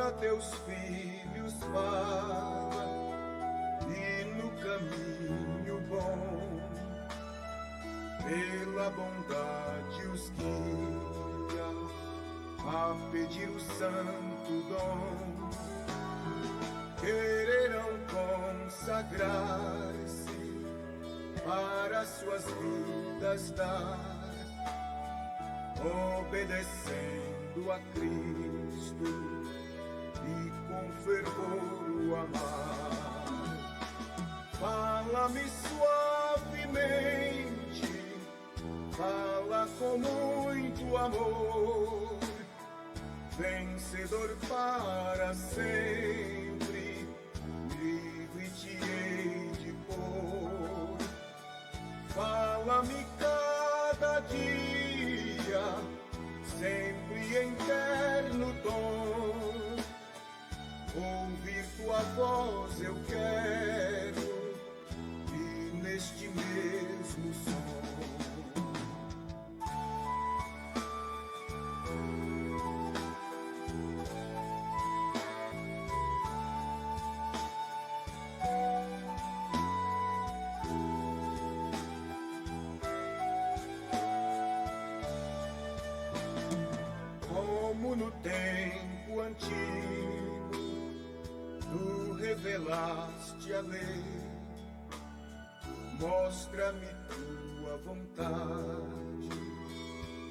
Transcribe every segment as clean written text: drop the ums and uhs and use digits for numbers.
a teus filhos fala, e no caminho bom, pela bondade os guia a pedir o santo dom. Quererão consagrar-se para suas vidas dar, obedecendo a Cristo e com fervor o amar. Fala-me suavemente, fala com muito amor, vencedor para sempre, livre te hei de pôr. Fala-me cada dia, sempre em terno tom, ouvir tua voz eu quero, e neste mesmo som. Como no tempo antigo tu revelaste a lei, mostra-me tua vontade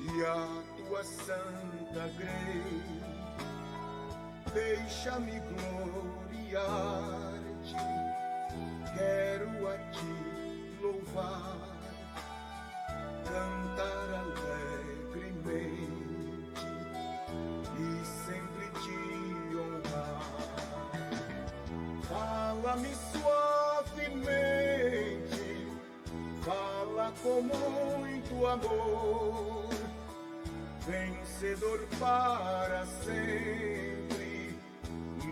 e a tua santa grei. Deixa-me gloriar-te, quero a ti louvar, cantar alegremente e sempre te honrar. Fala-me suavemente, fala com muito amor, vencedor para sempre,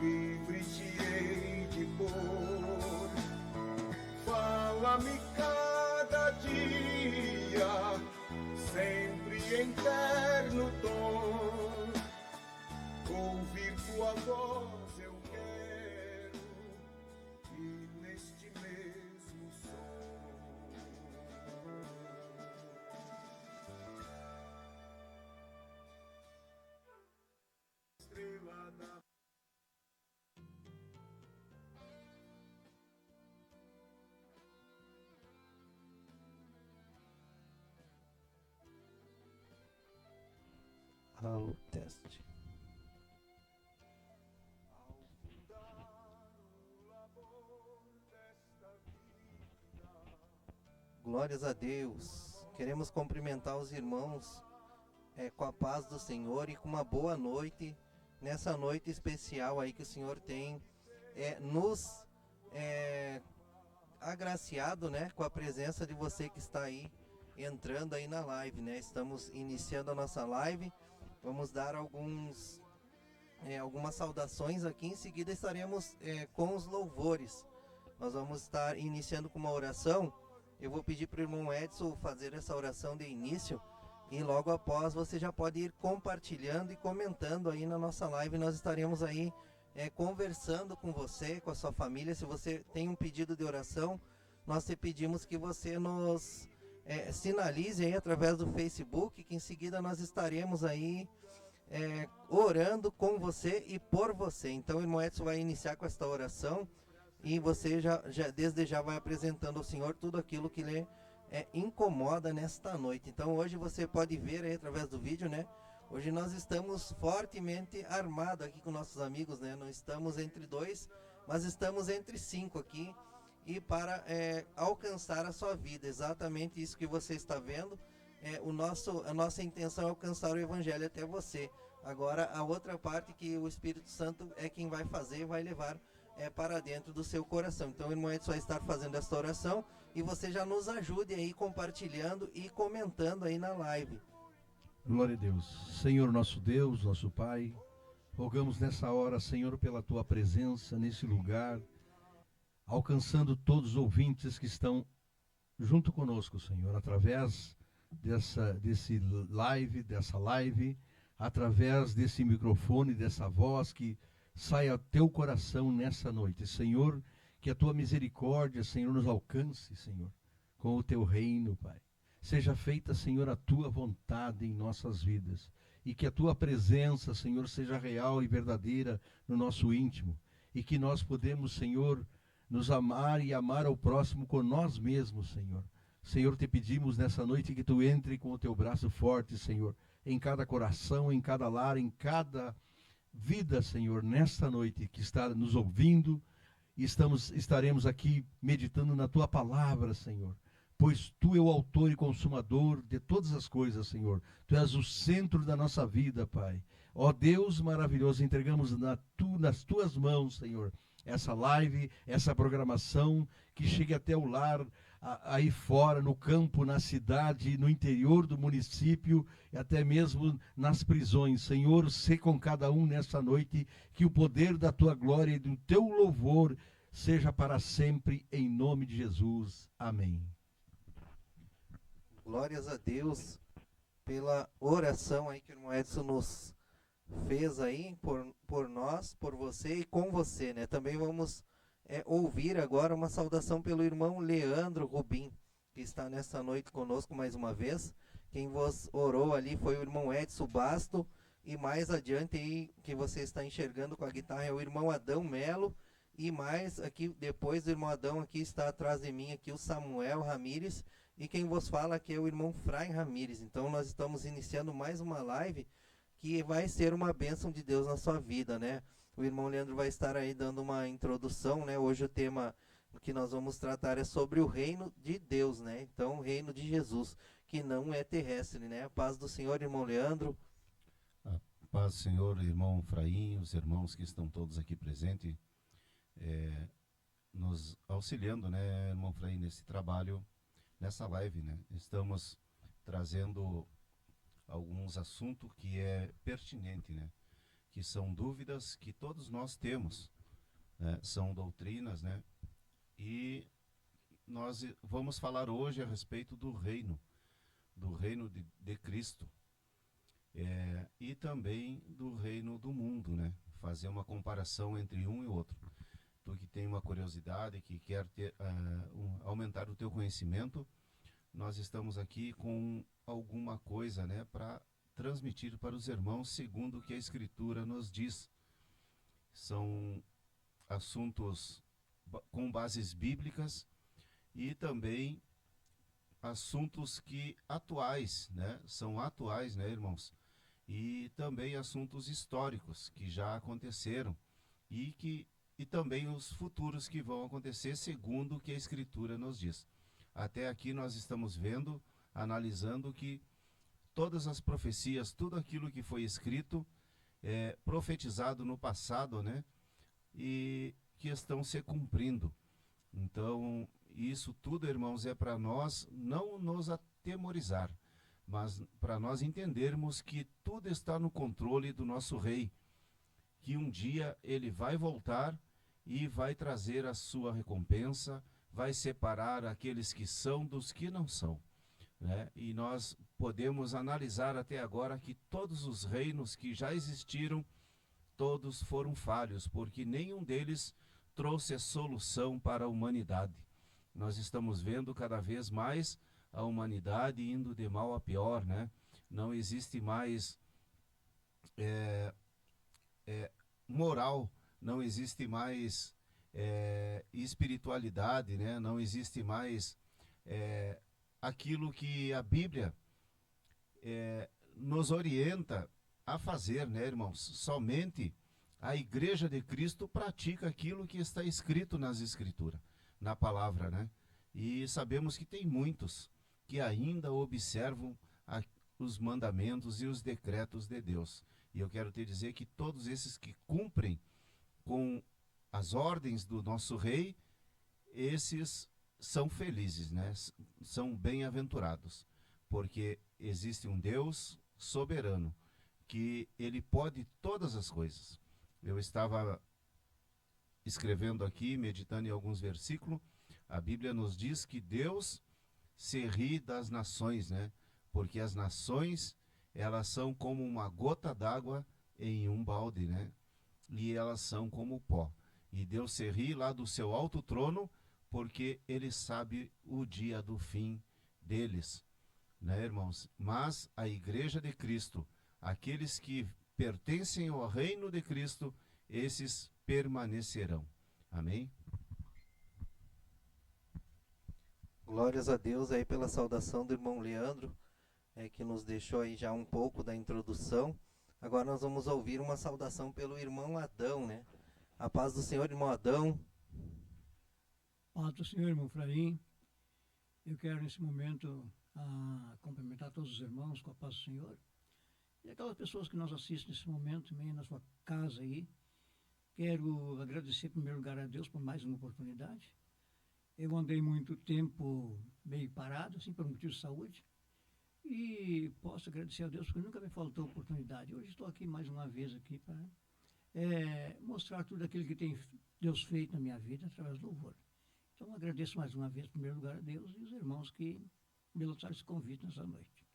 livre te hei de pôr. Fala-me cada dia, sempre em terno tom, ouvir tua voz eu quero, e neste mesmo som. Estrela da Alô, teste. Glórias a Deus. Queremos cumprimentar os irmãos com a paz do Senhor e com uma boa noite, nessa noite especial aí que o Senhor tem nos agraciado, né, com a presença de você que está aí entrando aí na live, né? Estamos iniciando a nossa live. Vamos dar algumas saudações aqui. Em seguida estaremos com os louvores. Nós vamos estar iniciando com uma oração. Eu vou pedir para o irmão Edson fazer essa oração de início, e logo após você já pode ir compartilhando e comentando aí na nossa live. Nós estaremos aí conversando com você, com a sua família. Se você tem um pedido de oração, nós te pedimos que você nos sinalize aí através do Facebook, que em seguida nós estaremos aí orando com você e por você. Então o irmão Edson vai iniciar com esta oração, e você já desde já vai apresentando ao Senhor tudo aquilo que lhe incomoda nesta noite. Então hoje você pode ver aí através do vídeo, né? Hoje nós estamos fortemente armados aqui com nossos amigos, né? Não estamos entre 2, mas estamos entre 5 aqui, e para alcançar a sua vida, exatamente isso que você está vendo. A nossa intenção é alcançar o Evangelho até você. Agora a outra parte que o Espírito Santo é quem vai fazer, vai levar para dentro do seu coração. Então o irmão Edson vai estar fazendo esta oração, e você já nos ajude aí compartilhando e comentando aí na live. Glória a Deus. Senhor nosso Deus, nosso Pai, rogamos nessa hora, Senhor, pela Tua presença nesse lugar, alcançando todos os ouvintes que estão junto conosco, Senhor, através dessa live, através desse microfone, dessa voz que saia ao teu coração nessa noite. Senhor, que a tua misericórdia, Senhor, nos alcance, Senhor, com o teu reino, Pai. Seja feita, Senhor, a tua vontade em nossas vidas. E que a tua presença, Senhor, seja real e verdadeira no nosso íntimo. E que nós podemos, Senhor, nos amar e amar ao próximo com nós mesmos, Senhor. Senhor, te pedimos nessa noite que tu entre com o teu braço forte, Senhor, em cada coração, em cada lar, em cada vida, Senhor, nesta noite que está nos ouvindo. E estaremos aqui meditando na tua palavra, Senhor. Pois tu é o autor e consumador de todas as coisas, Senhor. Tu és o centro da nossa vida, Pai. Ó Deus maravilhoso, entregamos nas tuas mãos, Senhor, essa live, essa programação, que chegue até o lar, aí fora, no campo, na cidade, no interior do município, e até mesmo nas prisões. Senhor, sê com cada um nessa noite, que o poder da tua glória e do teu louvor seja para sempre, em nome de Jesus. Amém. Glórias a Deus pela oração aí que o irmão Edson nos fez aí por nós, por você e com você, né? Também vamos ouvir agora uma saudação pelo irmão Leandro Rubim, que está nessa noite conosco mais uma vez. Quem vos orou ali foi o irmão Edson Basto, e mais adiante aí, que você está enxergando com a guitarra, é o irmão Adão Melo, e mais aqui, depois do irmão Adão, aqui está atrás de mim aqui o Samuel Ramires, e quem vos fala aqui é o irmão Fray Ramires. Então nós estamos iniciando mais uma live que vai ser uma bênção de Deus na sua vida, né? O irmão Leandro vai estar aí dando uma introdução, né? Hoje o tema que nós vamos tratar é sobre o reino de Deus, né? Então, o reino de Jesus, que não é terrestre, né? A paz do Senhor, irmão Leandro. A paz do Senhor, irmão Fraim, os irmãos que estão todos aqui presentes, nos auxiliando, né, irmão Fraim, nesse trabalho, nessa live, né? Estamos trazendo alguns assuntos que é pertinente, né? Que são dúvidas que todos nós temos, né? São doutrinas, né? E nós vamos falar hoje a respeito do reino de Cristo, e também do reino do mundo, né? Fazer uma comparação entre um e outro. Tu que tem uma curiosidade, que quer aumentar o teu conhecimento, nós estamos aqui com alguma coisa, né, para transmitir para os irmãos segundo o que a Escritura nos diz. São assuntos com bases bíblicas e também assuntos atuais, né? São atuais, né, irmãos? E também assuntos históricos que já aconteceram e também os futuros que vão acontecer segundo o que a Escritura nos diz. Até aqui nós estamos vendo, analisando que todas as profecias, tudo aquilo que foi escrito, profetizado no passado, né? E que estão se cumprindo. Então, isso tudo, irmãos, é para nós não nos atemorizar, mas para nós entendermos que tudo está no controle do nosso Rei, que um dia ele vai voltar e vai trazer a sua recompensa, vai separar aqueles que são dos que não são, né? E nós podemos analisar até agora que todos os reinos que já existiram, todos foram falhos, porque nenhum deles trouxe a solução para a humanidade. Nós estamos vendo cada vez mais a humanidade indo de mal a pior, né? Não existe mais moral, não existe mais espiritualidade, né? Não existe mais aquilo que a Bíblia nos orienta a fazer, né, irmãos? Somente a Igreja de Cristo pratica aquilo que está escrito nas Escrituras, na palavra, né? E sabemos que tem muitos que ainda observam os mandamentos e os decretos de Deus. E eu quero te dizer que todos esses que cumprem com as ordens do nosso Rei, esses são felizes, né? São bem-aventurados, porque existe um Deus soberano, que ele pode todas as coisas. Eu estava escrevendo aqui, meditando em alguns versículos, a Bíblia nos diz que Deus se ri das nações, né? Porque as nações, elas são como uma gota d'água em um balde, né? e elas são como pó. E Deus se ri lá do seu alto trono, porque Ele sabe o dia do fim deles, né, irmãos? Mas a Igreja de Cristo, aqueles que pertencem ao reino de Cristo, esses permanecerão. Amém? Glórias a Deus aí pela saudação do irmão Leandro, que nos deixou aí já um pouco da introdução. Agora nós vamos ouvir uma saudação pelo irmão Adão, né? A paz do Senhor, irmão Adão. Paz do Senhor, irmão Fraim. Eu quero nesse momento cumprimentar todos os irmãos com a paz do Senhor. E aquelas pessoas que nos assistem nesse momento, também na sua casa aí. Quero agradecer em primeiro lugar a Deus por mais uma oportunidade. Eu andei muito tempo meio parado, assim, por motivo de saúde. E posso agradecer a Deus porque nunca me faltou oportunidade. Hoje estou aqui mais uma vez aqui para mostrar tudo aquilo que tem Deus feito na minha vida através do louvor. Então agradeço mais uma vez, em primeiro lugar, a Deus e os irmãos que me lançaram esse convite nessa noite.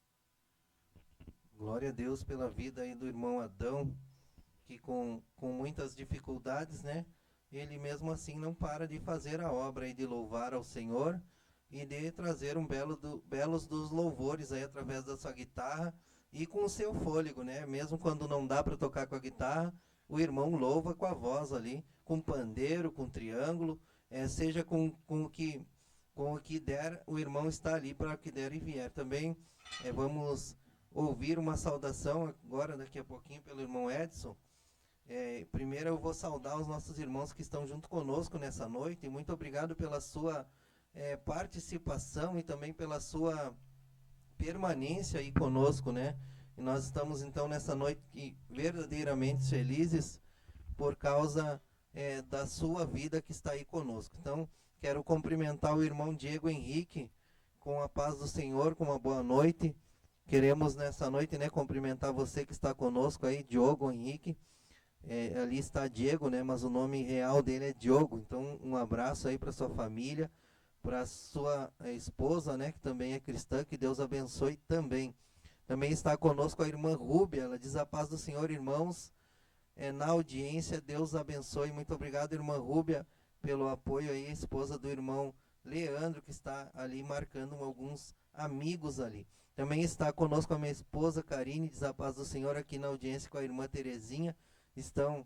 Glória a Deus pela vida aí do irmão Adão, que com muitas dificuldades, né? Ele mesmo assim não para de fazer a obra e de louvar ao Senhor e de trazer belos dos louvores aí através da sua guitarra e com o seu fôlego, né? Mesmo quando não dá para tocar com a guitarra, o irmão louva com a voz ali, com pandeiro, com triângulo, seja com o que der, o irmão está ali para o que der e vier. Também vamos ouvir uma saudação agora, daqui a pouquinho, pelo irmão Edson. Primeiro eu vou saudar os nossos irmãos que estão junto conosco nessa noite. E muito obrigado pela sua participação e também pela sua permanência aí conosco, né? E nós estamos então nessa noite verdadeiramente felizes por causa da sua vida que está aí conosco. Então, quero cumprimentar o irmão Diego Henrique com a paz do Senhor, com uma boa noite. Queremos nessa noite, né, cumprimentar você que está conosco aí, Diogo Henrique. Ali está Diego, né, mas o nome real dele é Diogo. Então, um abraço aí para sua família, para sua esposa, né, que também é cristã, que Deus abençoe também. Também está conosco a irmã Rúbia, ela diz a paz do Senhor, irmãos, na audiência, Deus abençoe. Muito obrigado, irmã Rúbia, pelo apoio aí, a esposa do irmão Leandro, que está ali marcando alguns amigos ali. Também está conosco a minha esposa Karine, diz a paz do Senhor, aqui na audiência com a irmã Terezinha. Estão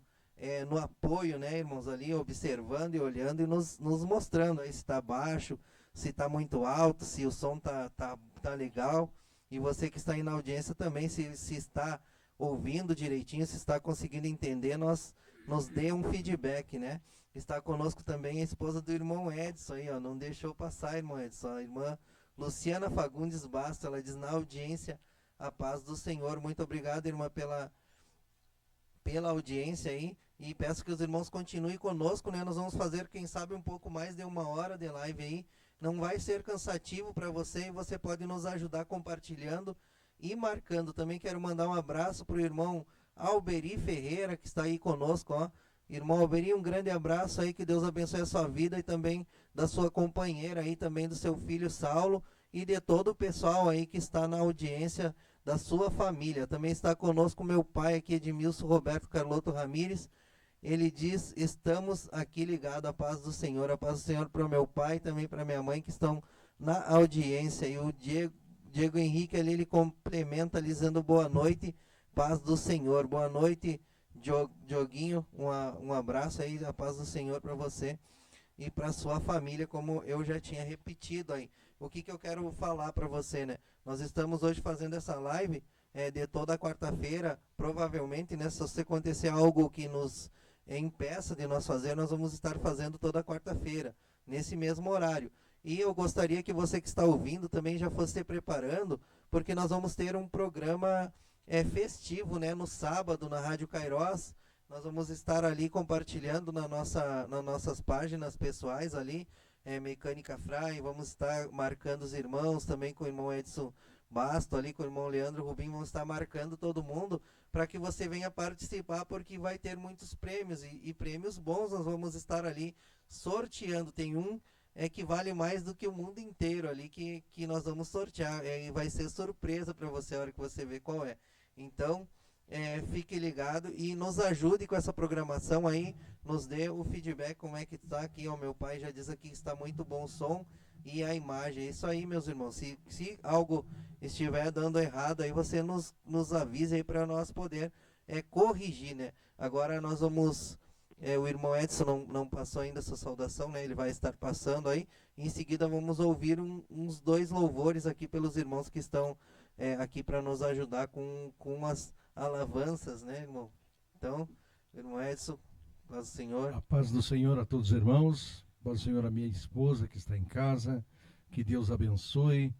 no apoio, né, irmãos, ali, observando e olhando e nos mostrando aí se está baixo, se está muito alto, se o som tá legal. E você que está aí na audiência também, se está ouvindo direitinho, se está conseguindo entender, nos dê um feedback, né? Está conosco também a esposa do irmão Edson aí, ó, não deixou passar, irmão Edson, a irmã Luciana Fagundes Basto, ela diz na audiência, a paz do Senhor. Muito obrigado, irmã, pela audiência aí, e peço que os irmãos continuem conosco, né? Nós vamos fazer, quem sabe, um pouco mais de 1 hora de live aí. Não vai ser cansativo para você e você pode nos ajudar compartilhando e marcando. Também quero mandar um abraço para o irmão Alberi Ferreira, que está aí conosco, ó. Irmão Alberi, um grande abraço aí, que Deus abençoe a sua vida e também da sua companheira aí, também do seu filho Saulo e de todo o pessoal aí que está na audiência da sua família. Também está conosco meu pai aqui, Edmilson Roberto Carloto Ramires. Ele diz, estamos aqui ligados à paz do Senhor. A paz do Senhor para o meu pai e também para minha mãe que estão na audiência. E o Diego Henrique ali, ele complementa dizendo boa noite, paz do Senhor. Boa noite, Dioguinho. Um abraço aí, a paz do Senhor para você e para sua família, como eu já tinha repetido aí. O que eu quero falar para você, né? Nós estamos hoje fazendo essa live de toda quarta-feira. Provavelmente, né, se acontecer algo que nos impeça de nós fazer, nós vamos estar fazendo toda quarta-feira, nesse mesmo horário. E eu gostaria que você que está ouvindo também já fosse se preparando, porque nós vamos ter um programa festivo, né, no sábado, na Rádio Kairos. Nós vamos estar ali compartilhando nas nossas páginas pessoais ali, Mecânica Fry, vamos estar marcando os irmãos, também com o irmão Edson Basto ali, com o irmão Leandro Rubim, vamos estar marcando todo mundo para que você venha participar, porque vai ter muitos prêmios e prêmios bons. Nós vamos estar ali sorteando. Tem um que vale mais do que o mundo inteiro ali que nós vamos sortear, e vai ser surpresa para você a hora que você ver qual é. Então, fique ligado e nos ajude com essa programação aí, nos dê o feedback como é que está aqui. O meu pai já diz aqui que está muito bom o som e a imagem. É isso aí, meus irmãos. Se algo estiver dando errado aí, você nos avise aí para nós poder corrigir, né? Agora nós vamos... o irmão Edson não passou ainda essa saudação, né? Ele vai estar passando aí. Em seguida vamos ouvir uns 2 louvores aqui pelos irmãos que estão aqui para nos ajudar com as alavanças, né, irmão? Então, irmão Edson, paz do Senhor. A paz do Senhor a todos os irmãos, paz do Senhor a minha esposa que está em casa, que Deus abençoe,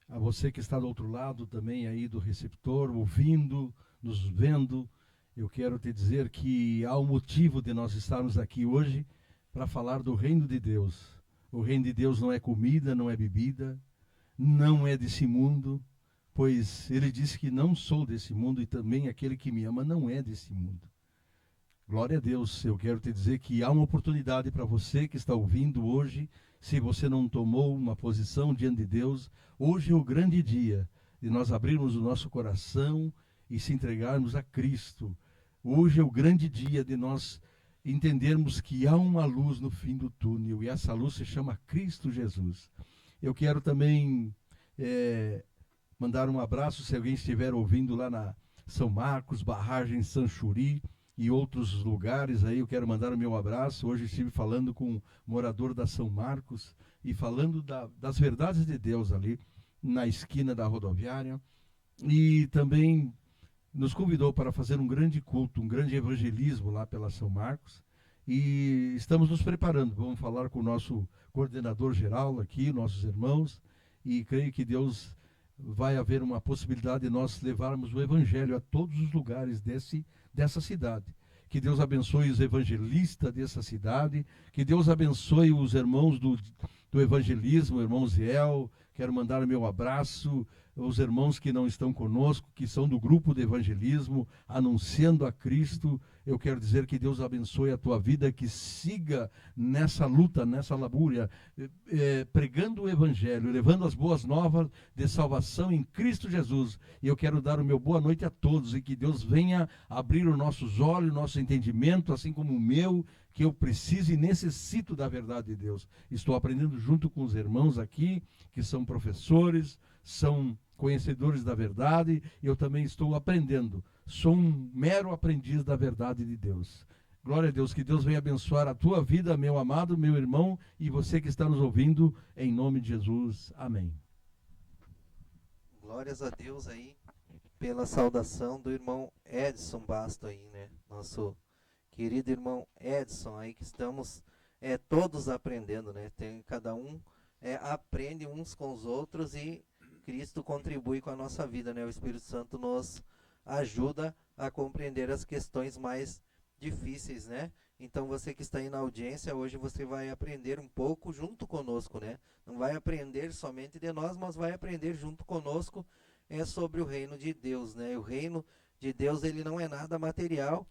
a você que está do outro lado também aí do receptor, ouvindo, nos vendo. Eu quero te dizer que há um motivo de nós estarmos aqui hoje para falar do reino de Deus. O reino de Deus não é comida, não é bebida, não é desse mundo, pois ele disse que não sou desse mundo e também aquele que me ama não é desse mundo. Glória a Deus, eu quero te dizer que há uma oportunidade para você que está ouvindo hoje, se você não tomou uma posição diante de Deus, hoje é o grande dia de nós abrirmos o nosso coração e se entregarmos a Cristo. Hoje é o grande dia de nós entendermos que há uma luz no fim do túnel e essa luz se chama Cristo Jesus. Eu quero também mandar um abraço, se alguém estiver ouvindo lá na São Marcos, Barragem Sanchuri e outros lugares aí, eu quero mandar o meu abraço. Hoje estive falando com um morador da São Marcos e falando das verdades de Deus ali na esquina da rodoviária, e também nos convidou para fazer um grande culto, um grande evangelismo lá pela São Marcos, e estamos nos preparando. Vamos falar com o nosso coordenador geral aqui, nossos irmãos, e creio que Deus vai haver uma possibilidade de nós levarmos o evangelho a todos os lugares dessa cidade. Que Deus abençoe os evangelistas dessa cidade, que Deus abençoe os irmãos do evangelismo, o irmão Ziel. Quero mandar o meu abraço aos irmãos que não estão conosco, que são do grupo de evangelismo, anunciando a Cristo. Eu quero dizer que Deus abençoe a tua vida, que siga nessa luta, nessa labúria, pregando o evangelho, levando as boas novas de salvação em Cristo Jesus. E eu quero dar o meu boa noite a todos, e que Deus venha abrir os nossos olhos, nosso entendimento, assim como o meu, que eu preciso e necessito da verdade de Deus. Estou aprendendo junto com os irmãos aqui, que são professores, são conhecedores da verdade, e eu também estou aprendendo. Sou um mero aprendiz da verdade de Deus. Glória a Deus, que Deus venha abençoar a tua vida, meu amado, meu irmão, e você que está nos ouvindo, em nome de Jesus. Amém. Glórias a Deus aí, pela saudação do irmão Edson Basto aí, né? Nosso querido irmão Edson aí, que estamos todos aprendendo, né? Cada um aprende uns com os outros e Cristo contribui com a nossa vida, né? O Espírito Santo nos ajuda a compreender as questões mais difíceis, né? Então você que está aí na audiência, hoje você vai aprender um pouco junto conosco, né? Não vai aprender somente de nós, mas vai aprender junto conosco sobre o reino de Deus, né? O reino de Deus, ele não é nada material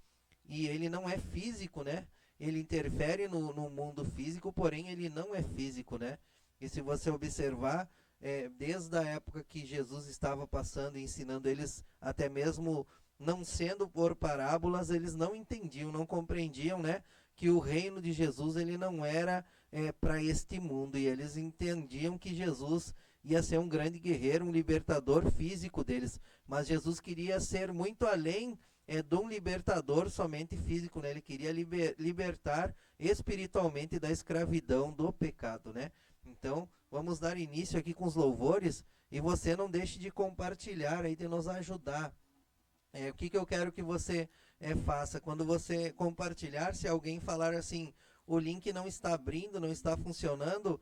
e ele não é físico, né? Ele interfere no mundo físico, porém ele não é físico, né? E se você observar, desde a época que Jesus estava passando e ensinando eles, até mesmo não sendo por parábolas, eles não entendiam, não compreendiam, né, que o reino de Jesus ele não era para este mundo, e eles entendiam que Jesus ia ser um grande guerreiro, um libertador físico deles, mas Jesus queria ser muito além de um libertador somente físico, né? Ele queria libertar espiritualmente da escravidão do pecado, né? Então, vamos dar início aqui com os louvores, e você não deixe de compartilhar aí, de nos ajudar. O que eu quero que você faça? Quando você compartilhar, se alguém falar assim, o link não está abrindo, não está funcionando,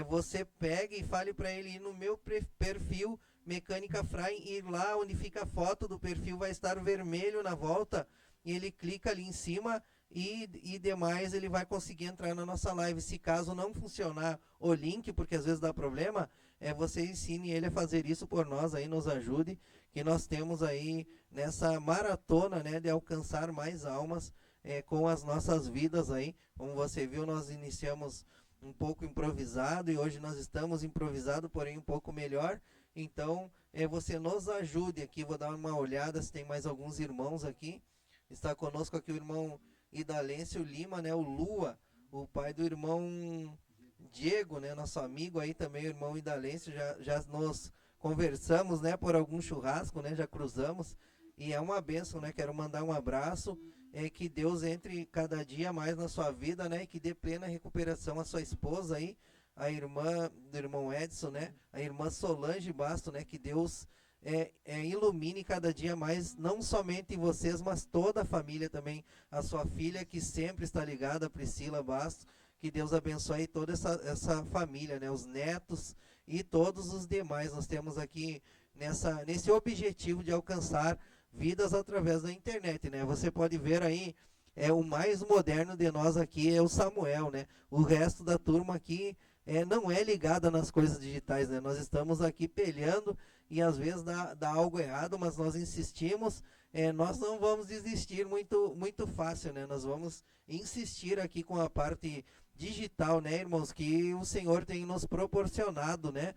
você pegue e fale para ele ir no meu perfil Mecânica Fry, e lá onde fica a foto do perfil vai estar vermelho na volta, e ele clica ali em cima e demais ele vai conseguir entrar na nossa live. Se caso não funcionar o link, porque às vezes dá problema, você ensine ele a fazer isso por nós, aí nos ajude, que nós temos aí nessa maratona, né, de alcançar mais almas com as nossas vidas aí. Como você viu, nós iniciamos um pouco improvisado e hoje nós estamos improvisado, porém um pouco melhor. Então, você nos ajude aqui. Vou dar uma olhada se tem mais alguns irmãos aqui. Está conosco aqui o irmão Idalêncio Lima, né? O Lua, o pai do irmão Diego, né? Nosso amigo aí também, o irmão Idalêncio, já nos conversamos, né? Por algum churrasco, né? Já cruzamos. E é uma bênção, né? Quero mandar um abraço, que Deus entre cada dia mais na sua vida, né? E que dê plena recuperação à sua esposa aí, a irmã do irmão Edson, né? A irmã Solange Basto, né? Que Deus ilumine cada dia mais, não somente vocês, mas toda a família também. A sua filha, que sempre está ligada, a Priscila Basto. Que Deus abençoe toda essa família, né? Os netos e todos os demais. Nós temos aqui nesse objetivo de alcançar vidas através da internet, né? Você pode ver aí, o mais moderno de nós aqui é o Samuel, né? O resto da turma aqui não é ligada nas coisas digitais, né? Nós estamos aqui peleando e às vezes dá algo errado, mas nós insistimos. Nós não vamos desistir muito fácil, né? Nós vamos insistir aqui com a parte digital, né, irmãos? Que o Senhor tem nos proporcionado, né?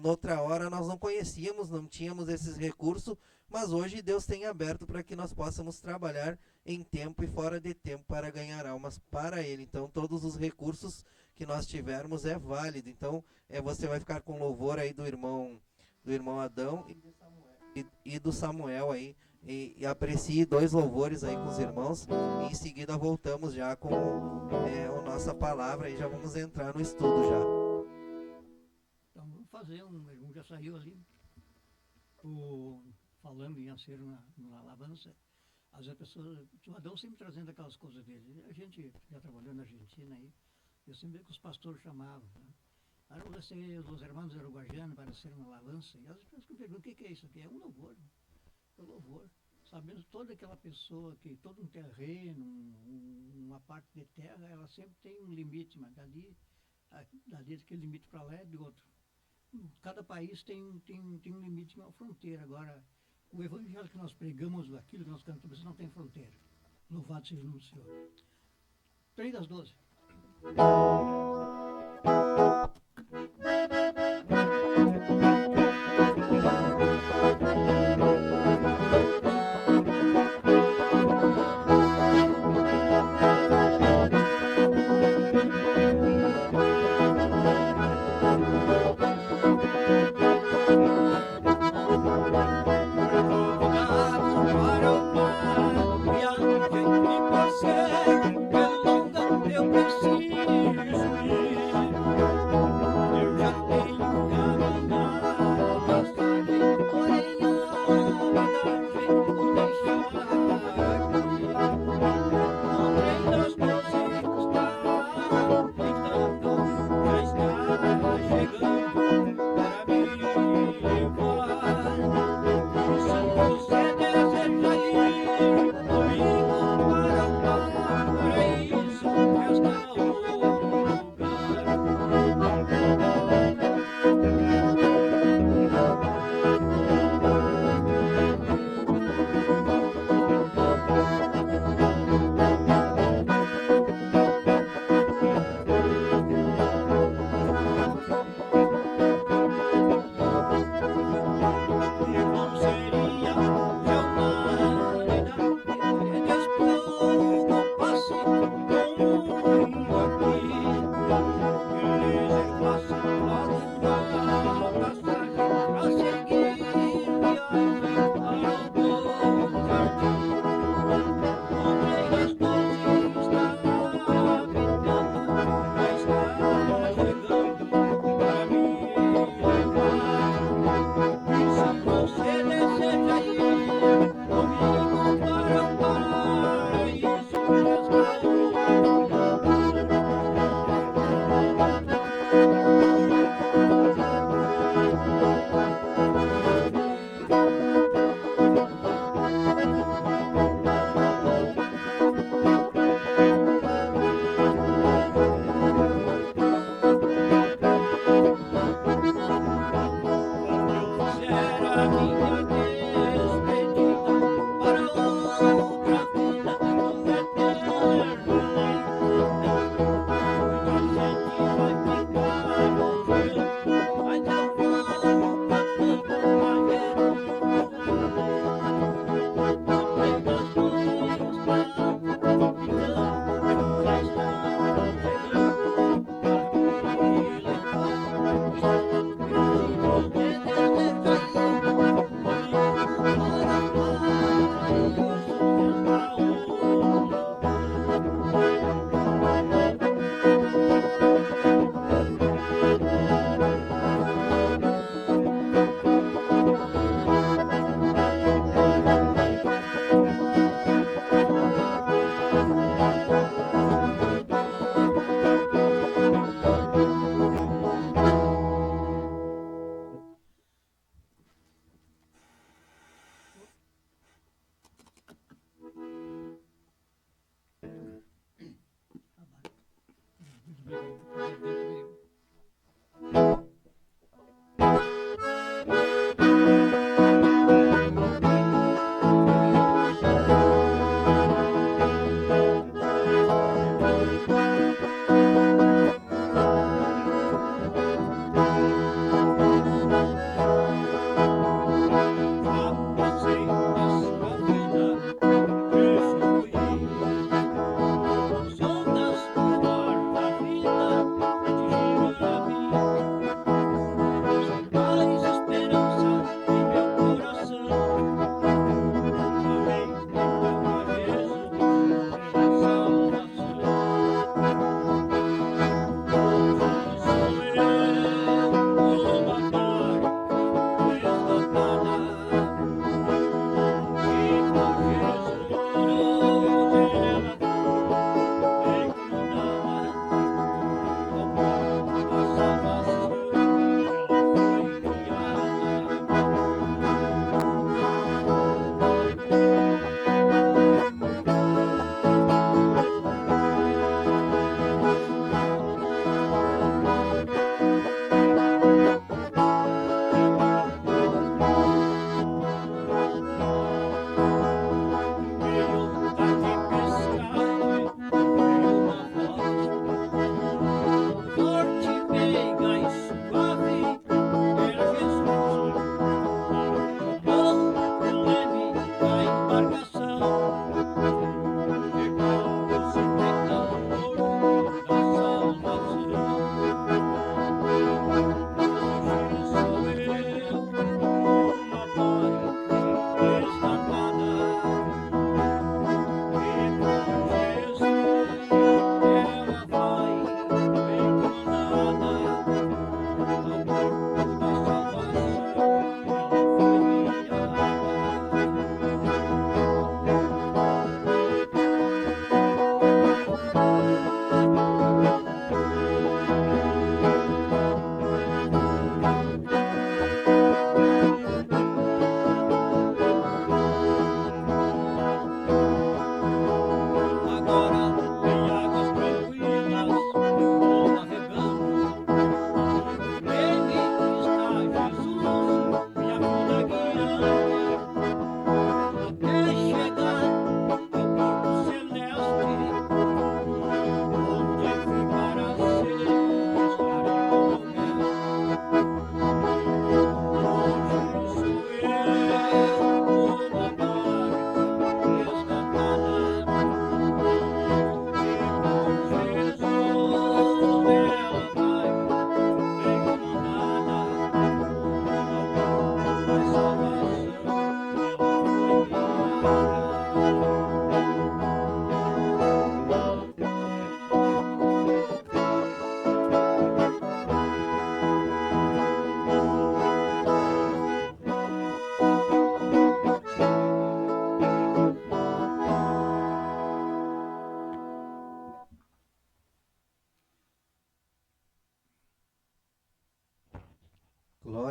Noutra hora nós não conhecíamos, não tínhamos esses recursos, mas hoje Deus tem aberto para que nós possamos trabalhar em tempo e fora de tempo para ganhar almas para Ele. Então, todos os recursos que nós tivermos é válido. Então, você vai ficar com louvor aí do irmão Adão e do Samuel aí. E aprecie 2 louvores aí com os irmãos. E em seguida voltamos já com a nossa palavra e já vamos entrar no estudo já. Então, vamos fazer um irmão já saiu ali. Falando em ser na alabança, às vezes a pessoa, o Adão sempre trazendo aquelas coisas dele. A gente já trabalhou na Argentina aí, eu sempre vi que os pastores chamavam, né? Aí os irmãos uruguaianos para ser uma alabança, e as pessoas me perguntam, o que é isso aqui? É um louvor, é um louvor. Sabendo toda aquela pessoa que todo um terreno, uma parte de terra, ela sempre tem um limite, mas dali daquele limite para lá é de outro. Cada país tem um limite, uma fronteira. Agora, o evangelho que nós pregamos, aquilo que nós cantamos, não tem fronteira. Louvado seja o nome do Senhor. 3:12. Viagem que passei, é longa, eu preciso ir.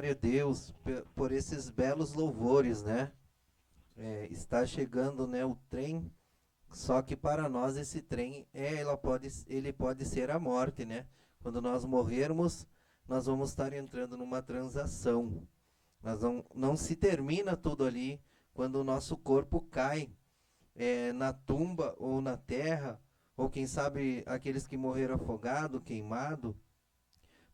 glória a Deus por esses belos louvores, né? Está chegando, né, o trem, só que para nós esse trem ele pode ser a morte, né? Quando nós morrermos, nós vamos estar entrando numa transação. Nós não se termina tudo ali quando o nosso corpo cai na tumba ou na terra, ou quem sabe aqueles que morreram afogado, queimado,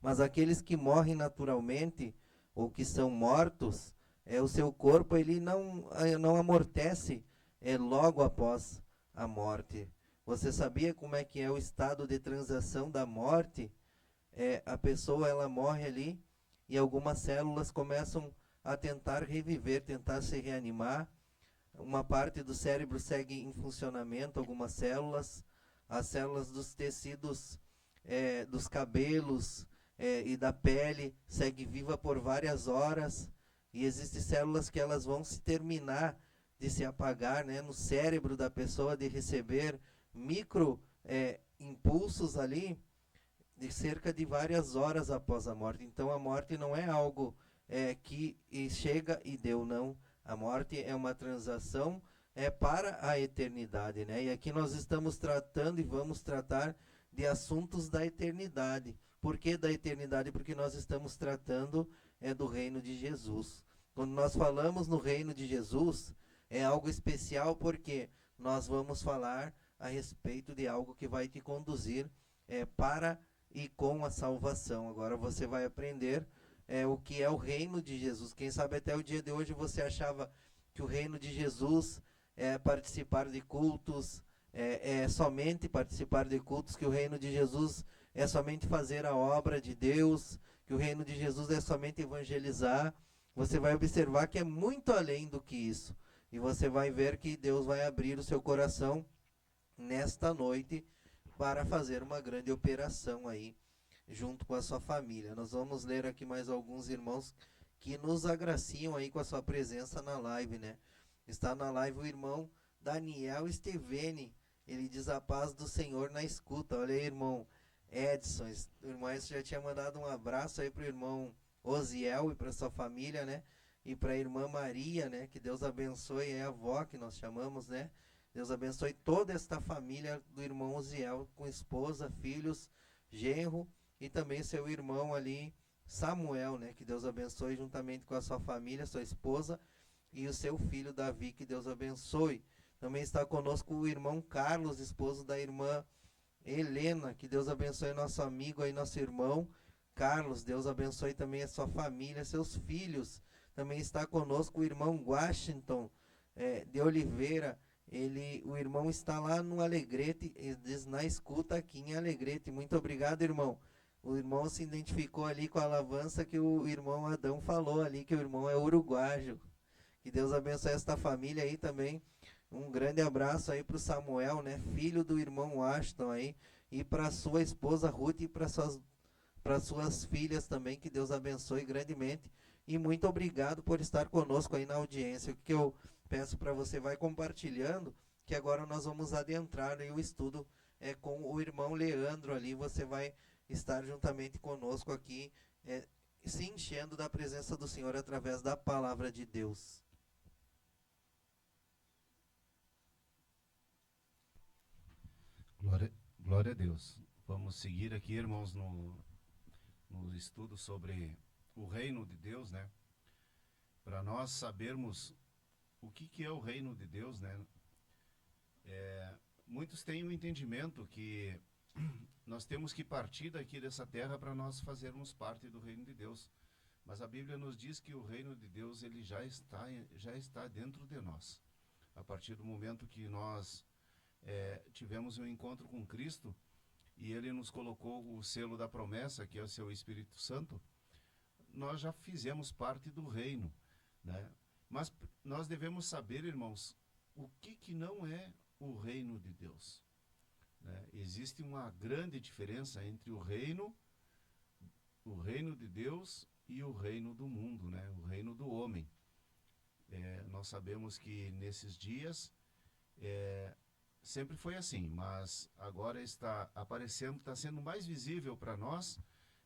mas aqueles que morrem naturalmente ou que são mortos, o seu corpo ele não amortece logo após a morte. Você sabia como é que é o estado de transação da morte? A pessoa ela morre ali e algumas células começam a tentar reviver, tentar se reanimar. Uma parte do cérebro segue em funcionamento, algumas células, as células dos tecidos, dos cabelos e da pele segue viva por várias horas, e existem células que elas vão se terminar de se apagar, né, no cérebro da pessoa, de receber micro impulsos ali de cerca de várias horas após a morte. Então a morte não é algo que chega e deu, não. A morte é uma transação para a eternidade, né? E aqui nós estamos tratando e vamos tratar de assuntos da eternidade. Por que da eternidade? Porque nós estamos tratando do reino de Jesus. Quando nós falamos no reino de Jesus, é algo especial porque nós vamos falar a respeito de algo que vai te conduzir para e com a salvação. Agora você vai aprender o que é o reino de Jesus. Quem sabe até o dia de hoje você achava que o reino de Jesus é participar de cultos, somente participar de cultos, que o reino de Jesus é somente fazer a obra de Deus, que o reino de Jesus é somente evangelizar. Você vai observar que é muito além do que isso. E você vai ver que Deus vai abrir o seu coração nesta noite para fazer uma grande operação aí, junto com a sua família. Nós vamos ler aqui mais alguns irmãos que nos agraciam aí com a sua presença na live, né? Está na live o irmão Daniel Estevene. Ele diz: a paz do Senhor na escuta. Olha aí, irmão Edson. O irmão Edson já tinha mandado um abraço aí para o irmão Osiel e para sua família, né? E para a irmã Maria, né? Que Deus abençoe, é a avó que nós chamamos, né? Deus abençoe toda esta família do irmão Osiel, com esposa, filhos, genro e também seu irmão ali, Samuel, né? Que Deus abençoe juntamente com a sua família, sua esposa e o seu filho Davi, que Deus abençoe. Também está conosco o irmão Carlos, esposo da irmã Helena, que Deus abençoe nosso amigo aí, nosso irmão Carlos. Deus abençoe também a sua família, seus filhos. Também está conosco o irmão Washington de Oliveira. O irmão está lá no Alegrete, diz na escuta aqui em Alegrete. Muito obrigado, irmão. O irmão se identificou ali com a alabança que o irmão Adão falou ali, que o irmão é uruguaio. Que Deus abençoe esta família aí também. Um grande abraço aí para o Samuel, né, filho do irmão Washington aí, e para sua esposa Ruth e para suas filhas também, que Deus abençoe grandemente. E muito obrigado por estar conosco aí na audiência. O que eu peço para você, vai compartilhando, que agora nós vamos adentrar aí o estudo com o irmão Leandro ali. Você vai estar juntamente conosco aqui, se enchendo da presença do Senhor através da palavra de Deus. Glória a Deus. Vamos seguir aqui, irmãos, no estudo sobre o reino de Deus, né? Para nós sabermos o que é o reino de Deus, né? Muitos têm o entendimento que nós temos que partir daqui dessa terra para nós fazermos parte do reino de Deus. Mas a Bíblia nos diz que o reino de Deus ele já está dentro de nós. A partir do momento que nós tivemos um encontro com Cristo e Ele nos colocou o selo da promessa, que é o seu Espírito Santo, nós já fizemos parte do reino, né? Mas nós devemos saber, irmãos, o que não é o reino de Deus, né? Existe uma grande diferença entre o reino de Deus e o reino do mundo, né? O reino do homem. Nós sabemos que nesses dias sempre foi assim, mas agora está aparecendo, está sendo mais visível para nós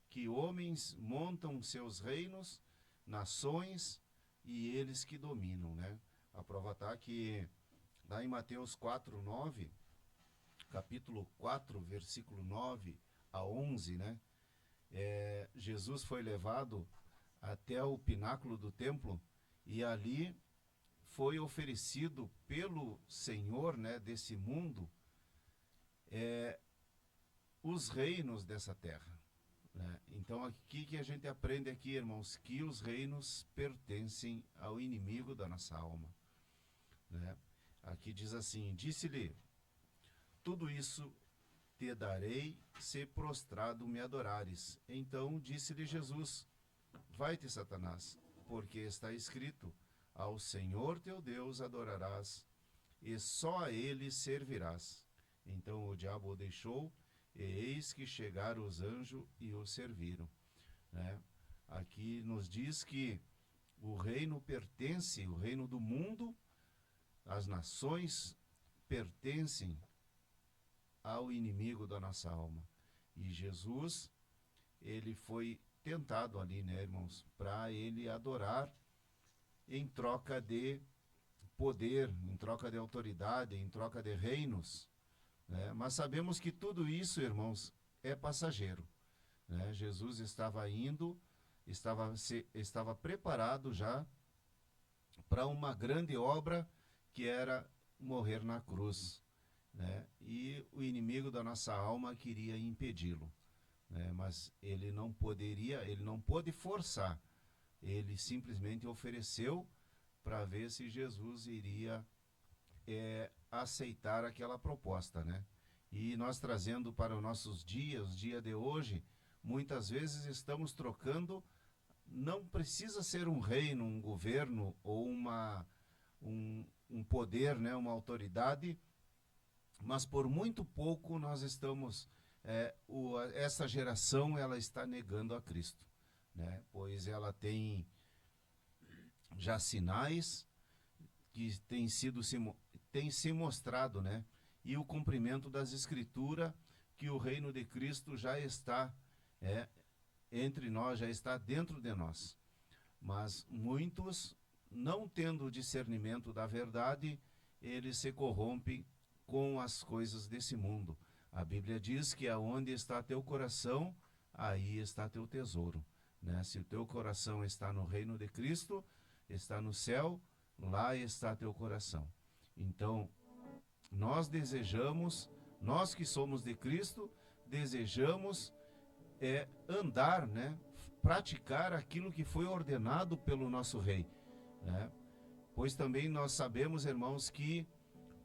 que homens montam seus reinos, nações e eles que dominam, né? A prova está que lá em Mateus 4:9, capítulo 4, versículo 9 a 11, né? Jesus foi levado até o pináculo do templo e ali foi oferecido pelo Senhor, né, desse mundo, os reinos dessa terra, né? Então, o que a gente aprende aqui, irmãos? Que os reinos pertencem ao inimigo da nossa alma, né? Aqui diz assim: disse-lhe, tudo isso te darei, se prostrado me adorares. Então disse-lhe Jesus, vai-te, Satanás, porque está escrito, ao Senhor teu Deus adorarás, e só a ele servirás. Então o diabo o deixou, e eis que chegaram os anjos e o serviram, né? Aqui nos diz que o reino pertence, o reino do mundo, as nações pertencem ao inimigo da nossa alma. E Jesus, ele foi tentado ali, né, irmãos, para ele adorar em troca de poder, em troca de autoridade, em troca de reinos, né? Mas sabemos que tudo isso, irmãos, é passageiro, né? Jesus estava indo, estava preparado já para uma grande obra que era morrer na cruz, né? E o inimigo da nossa alma queria impedi-lo, né? Mas ele não pôde forçar, ele simplesmente ofereceu para ver se Jesus iria aceitar aquela proposta, né? E nós trazendo para os nossos dias, o dia de hoje, muitas vezes estamos trocando, não precisa ser um reino, um governo ou um poder, né, uma autoridade, mas por muito pouco nós estamos, essa geração ela está negando a Cristo, né? Pois ela tem já sinais que têm se mostrado, né? E o cumprimento das Escrituras, que o reino de Cristo já está entre nós, já está dentro de nós. Mas muitos, não tendo o discernimento da verdade, eles se corrompem com as coisas desse mundo. A Bíblia diz que aonde está teu coração, aí está teu tesouro, né? Se o teu coração está no reino de Cristo, está no céu, lá está teu coração. Então, nós que somos de Cristo, desejamos andar, né? Praticar aquilo que foi ordenado pelo nosso Rei, né? Pois também nós sabemos, irmãos, que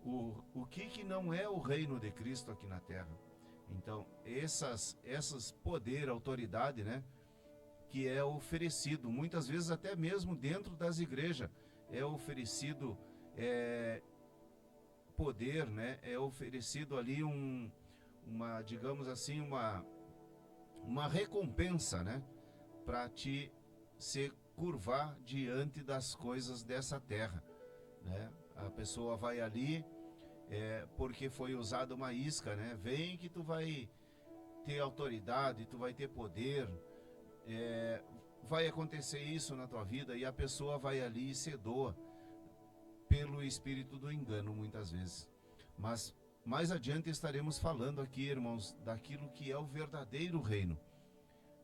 o que não é o reino de Cristo aqui na terra. Então, essas poder, autoridade, né, que é oferecido, muitas vezes até mesmo dentro das igrejas, é oferecido poder, né, é oferecido ali digamos assim, uma recompensa, né, para te se curvar diante das coisas dessa terra, né? A pessoa vai ali porque foi usada uma isca, né? Vem que tu vai ter autoridade, tu vai ter poder, vai acontecer isso na tua vida, e a pessoa vai ali e se doa pelo espírito do engano, muitas vezes. Mas mais adiante estaremos falando aqui, irmãos, daquilo que é o verdadeiro reino.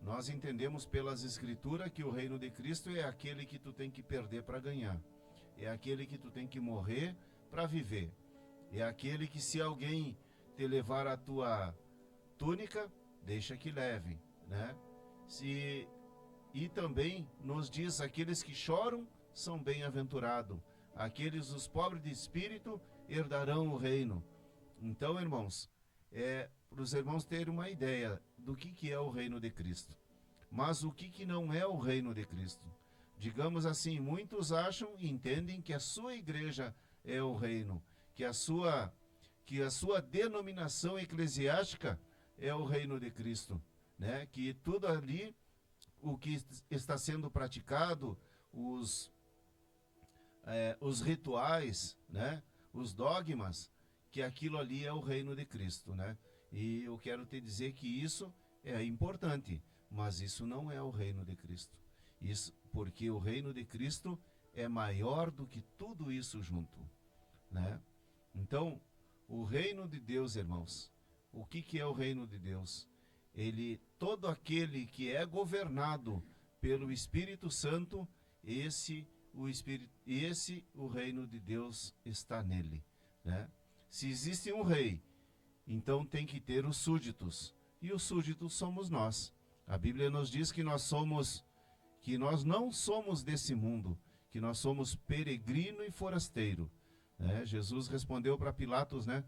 Nós entendemos pelas Escrituras que o reino de Cristo é aquele que tu tem que perder para ganhar. É aquele que tu tem que morrer para viver. É aquele que, se alguém te levar a tua túnica, deixa que leve, né? E também nos diz, aqueles que choram são bem-aventurados. Aqueles, os pobres de espírito, herdarão o reino. Então, irmãos, para os irmãos terem uma ideia do que é o reino de Cristo. Mas o que não é o reino de Cristo? Digamos assim, muitos acham e entendem que a sua igreja é o reino, que a sua denominação eclesiástica é o reino de Cristo, né? Que tudo ali, o que está sendo praticado, os rituais, né? Os dogmas, que aquilo ali é o reino de Cristo, né? E eu quero te dizer que isso é importante, mas isso não é o reino de Cristo. Isso, porque o reino de Cristo é maior do que tudo isso junto, né? Então, o reino de Deus, irmãos, o que é o reino de Deus? Todo aquele que é governado pelo Espírito Santo, o reino de Deus está nele, né? Se existe um rei, então tem que ter os súditos, e os súditos somos nós. A Bíblia nos diz que nós não somos desse mundo, que nós somos peregrino e forasteiro, né? Jesus respondeu para Pilatos, né?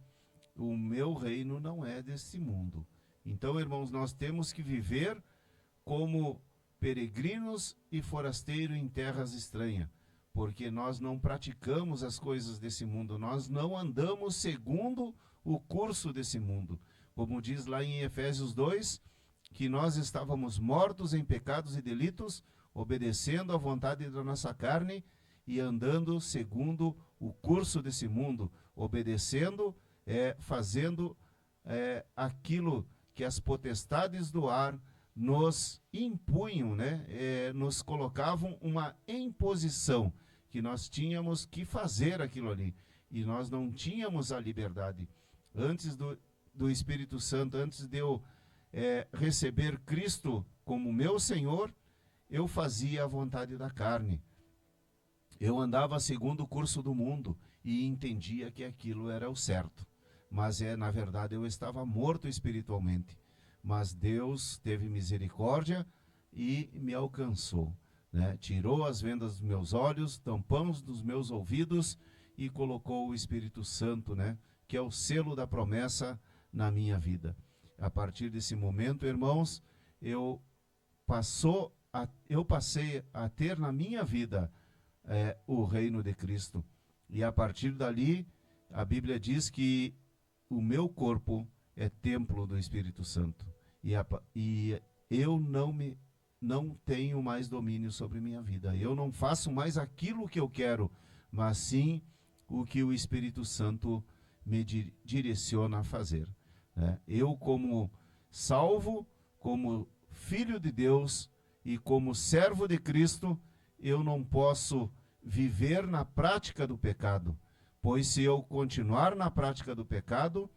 O meu reino não é desse mundo. Então, irmãos, nós temos que viver como peregrinos e forasteiros em terras estranhas, porque nós não praticamos as coisas desse mundo, nós não andamos segundo o curso desse mundo. Como diz lá em Efésios 2, que nós estávamos mortos em pecados e delitos, obedecendo à vontade da nossa carne e andando segundo o curso desse mundo, obedecendo, fazendo aquilo que as potestades do ar nos impunham, né? Nos colocavam uma imposição, que nós tínhamos que fazer aquilo ali, e nós não tínhamos a liberdade. Antes do Espírito Santo, antes de eu receber Cristo como meu Senhor, eu fazia a vontade da carne. Eu andava segundo o curso do mundo e entendia que aquilo era o certo. Mas na verdade eu estava morto espiritualmente. Mas Deus teve misericórdia e me alcançou, né? Tirou as vendas dos meus olhos, tampões dos meus ouvidos e colocou o Espírito Santo, né? Que é o selo da promessa na minha vida. A partir desse momento, irmãos, eu passei a ter na minha vida o reino de Cristo. E a partir dali, a Bíblia diz que o meu corpo é templo do Espírito Santo. E eu não tenho mais domínio sobre minha vida. Eu não faço mais aquilo que eu quero, mas sim o que o Espírito Santo me direciona a fazer, né? Eu, como salvo, como filho de Deus e como servo de Cristo, eu não posso viver na prática do pecado, pois se eu continuar na prática do pecado,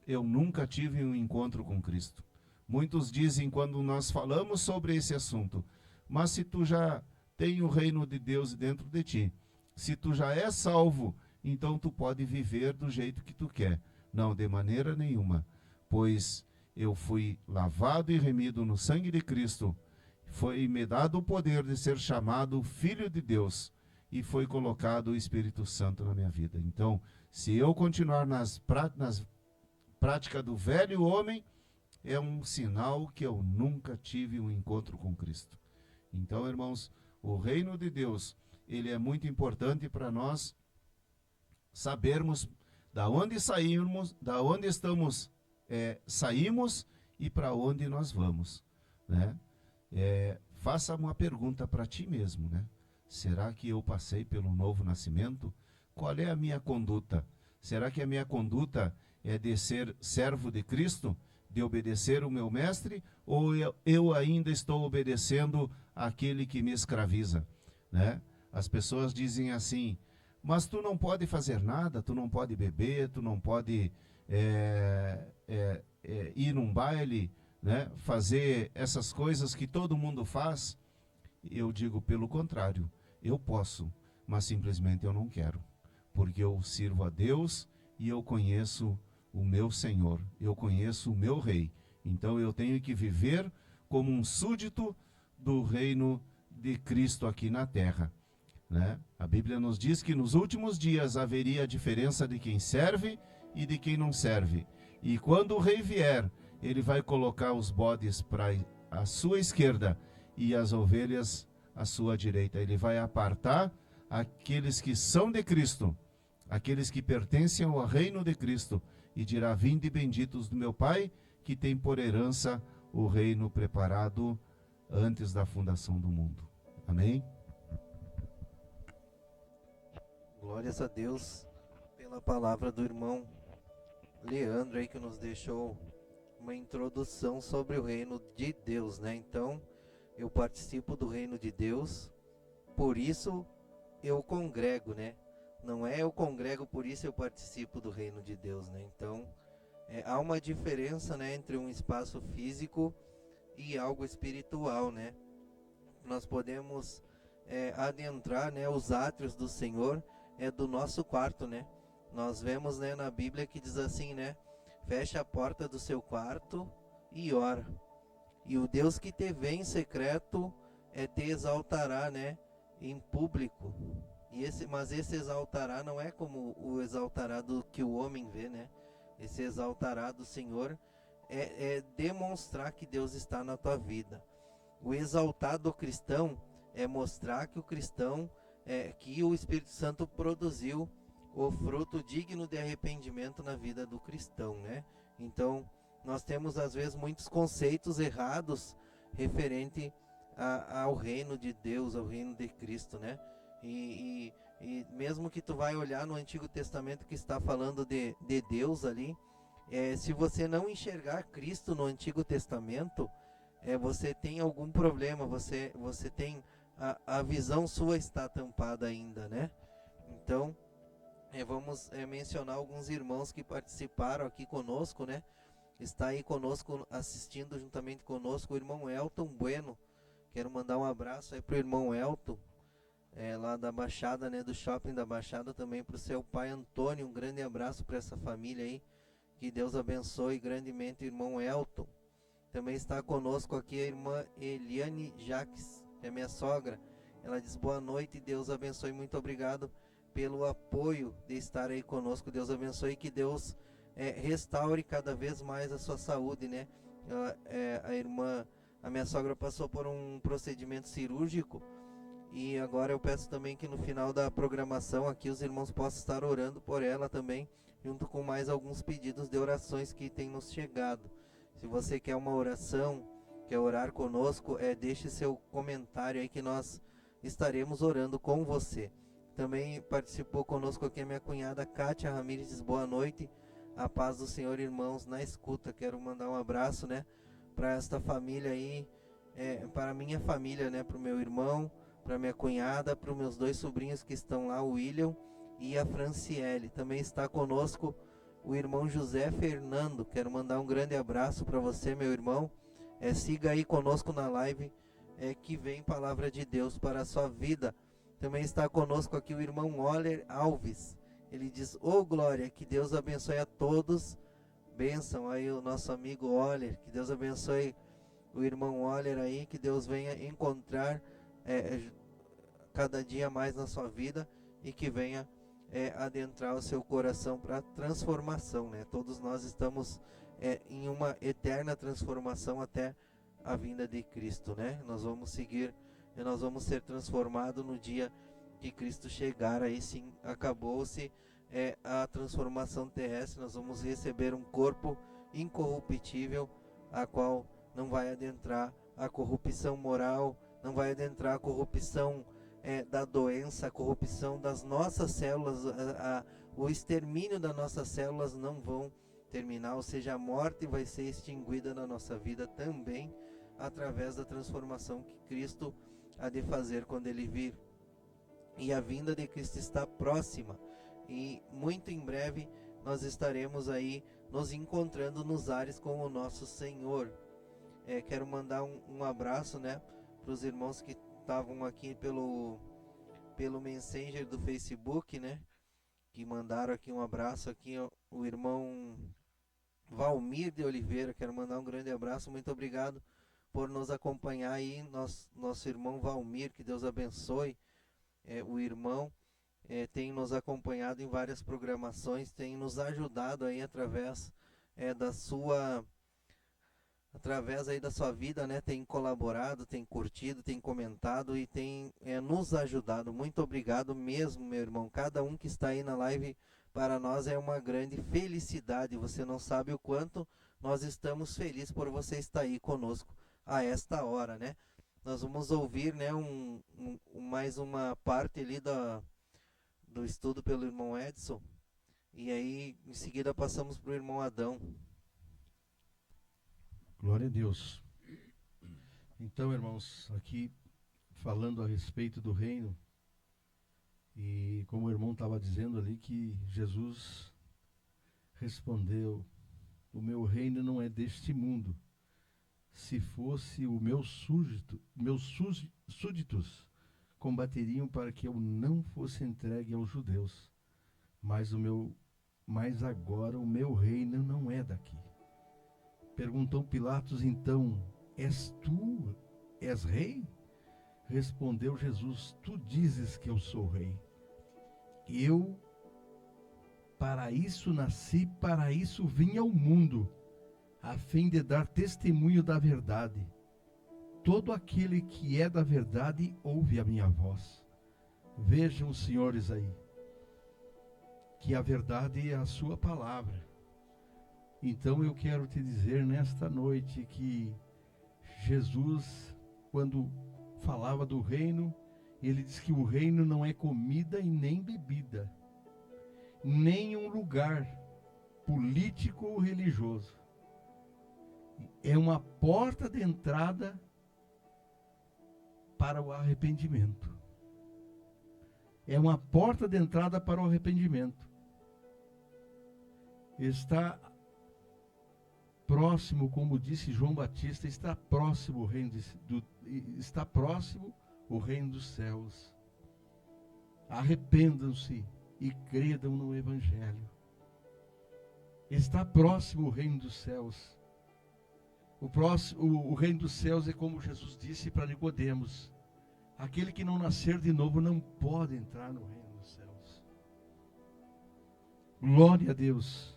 eu nunca tive um encontro com Cristo. Muitos dizem, quando nós falamos sobre esse assunto, mas se tu já tem o reino de Deus dentro de ti, se tu já é salvo, então tu pode viver do jeito que tu quer. Não, de maneira nenhuma, pois eu fui lavado e remido no sangue de Cristo, foi-me dado o poder de ser chamado Filho de Deus, e foi colocado o Espírito Santo na minha vida. Então, se eu continuar nas práticas do velho homem, é um sinal que eu nunca tive um encontro com Cristo. Então, irmãos, o reino de Deus, ele é muito importante para nós sabermos da onde saímos, da onde saímos e para onde nós vamos, né? Faça uma pergunta para ti mesmo, né? Será que eu passei pelo novo nascimento? Qual é a minha conduta? Será que a minha conduta é de ser servo de Cristo, de obedecer o meu mestre, ou eu ainda estou obedecendo aquele que me escraviza, né? As pessoas dizem assim, mas tu não pode fazer nada, tu não pode beber, tu não pode ir num baile, né? Fazer essas coisas que todo mundo faz. Eu digo, pelo contrário, eu posso, mas simplesmente eu não quero, porque eu sirvo a Deus e eu conheço o meu Senhor, eu conheço o meu Rei. Então eu tenho que viver como um súdito do reino de Cristo aqui na terra, né? A Bíblia nos diz que nos últimos dias haveria a diferença de quem serve e de quem não serve. E quando o rei vier, ele vai colocar os bodes para a sua esquerda e as ovelhas à sua direita. Ele vai apartar aqueles que são de Cristo, aqueles que pertencem ao reino de Cristo, e dirá, vinde benditos do meu Pai, que tem por herança o reino preparado antes da fundação do mundo. Amém? Glórias a Deus pela palavra do irmão Leandro aí, que nos deixou uma introdução sobre o reino de Deus, né? Então, eu participo do reino de Deus por isso eu congrego, né? Não é eu congrego, por isso eu participo do reino de Deus, né? Então, há uma diferença, né, entre um espaço físico e algo espiritual, né? Nós podemos adentrar, né, os átrios do Senhor do nosso quarto, né? Nós vemos, né, na Bíblia que diz assim, né? Fecha a porta do seu quarto e ora. E o Deus que te vê em secreto te exaltará, né, em público. Mas esse exaltará não é como o exaltará do que o homem vê, né? Esse exaltará do Senhor é demonstrar que Deus está na tua vida. O exaltar do cristão é mostrar que o cristão, que o Espírito Santo produziu o fruto digno de arrependimento na vida do cristão, né? Então, nós temos às vezes muitos conceitos errados referente ao reino de Deus, ao reino de Cristo, né? E mesmo que tu vai olhar no Antigo Testamento que está falando de Deus ali, se você não enxergar Cristo no Antigo Testamento, você tem algum problema, você tem a visão sua está tampada ainda, né? Então, vamos mencionar alguns irmãos que participaram aqui conosco, né? Está aí conosco, assistindo juntamente conosco, o irmão Elton Bueno. Quero mandar um abraço aí pro irmão Elton, lá da Baixada, né? Do Shopping da Baixada, também pro seu pai Antônio. Um grande abraço para essa família aí. Que Deus abençoe grandemente o irmão Elton. Também está conosco aqui a irmã Eliane Jaques, que é minha sogra. Ela diz boa noite, Deus abençoe, muito obrigado pelo apoio de estar aí conosco. Deus abençoe, que Deus restaure cada vez mais a sua saúde, né? A minha sogra passou por um procedimento cirúrgico e agora eu peço também que no final da programação aqui os irmãos possam estar orando por ela também, junto com mais alguns pedidos de orações que têm nos chegado. Se você quer uma oração, quer orar conosco, deixe seu comentário aí que nós estaremos orando com você. Também participou conosco aqui a minha cunhada Kátia Ramírez, diz boa noite, a paz do Senhor, irmãos, na escuta. Quero mandar um abraço, né, para esta família aí, para a minha família, né, para o meu irmão, para minha cunhada, para os meus 2 sobrinhos que estão lá, o William e a Franciele. Também está conosco o irmão José Fernando. Quero mandar um grande abraço para você, meu irmão. Siga aí conosco na live, que vem palavra de Deus para a sua vida. Também está conosco aqui o irmão Oller Alves. Ele diz, glória, que Deus abençoe a todos. Bênção aí o nosso amigo Oller, que Deus abençoe o irmão Oller aí, que Deus venha encontrar cada dia mais na sua vida e que venha adentrar o seu coração para transformação, né? Todos nós estamos em uma eterna transformação até a vinda de Cristo, né? Nós vamos seguir e nós vamos ser transformados no dia que Cristo chegar. Aí sim, acabou-se a transformação terrestre. Nós vamos receber um corpo incorruptível, a qual não vai adentrar a corrupção moral, não vai adentrar a corrupção da doença, a corrupção das nossas células, o extermínio das nossas células não vão terminar, ou seja, a morte vai ser extinguida na nossa vida também, através da transformação que Cristo há de fazer quando Ele vir. E a vinda de Cristo está próxima, e muito em breve nós estaremos aí nos encontrando nos ares com o nosso Senhor. Quero mandar um abraço, né, para os irmãos que estavam aqui pelo Messenger do Facebook, né, que mandaram aqui um abraço aqui, o irmão Valmir de Oliveira. Quero mandar um grande abraço, muito obrigado por nos acompanhar aí, nosso irmão Valmir, que Deus abençoe. O irmão tem nos acompanhado em várias programações, tem nos ajudado aí através aí da sua vida, né? Tem colaborado, tem curtido, tem comentado e tem nos ajudado. Muito obrigado mesmo, meu irmão. Cada um que está aí na live, para nós é uma grande felicidade. Você não sabe o quanto nós estamos felizes por você estar aí conosco a esta hora, né? Nós vamos ouvir, né, mais uma parte ali do estudo pelo irmão Edson, e aí em seguida passamos para o irmão Adão. Glória a Deus. Então, irmãos, aqui falando a respeito do reino, e como o irmão estava dizendo ali, que Jesus respondeu: o meu reino não é deste mundo. Se fosse o meus súditos combateriam para que eu não fosse entregue aos judeus. Mas agora o meu reino não é daqui. Perguntou Pilatos então: és rei? Respondeu Jesus: tu dizes que eu sou rei. Eu para isso nasci, para isso vim ao mundo, a fim de dar testemunho da verdade. Todo aquele que é da verdade ouve a minha voz. Vejam, senhores, aí, que a verdade é a sua palavra. Então eu quero te dizer nesta noite que Jesus, quando falava do reino, ele diz que o reino não é comida e nem bebida, nem um lugar político ou religioso. É uma porta de entrada para o arrependimento. É uma porta de entrada para o arrependimento. Está próximo, como disse João Batista, está próximo o reino dos céus. Arrependam-se e credam no Evangelho. Está próximo o reino dos céus. O reino dos céus é como Jesus disse para Nicodemos: aquele que não nascer de novo não pode entrar no reino dos céus. Glória a Deus.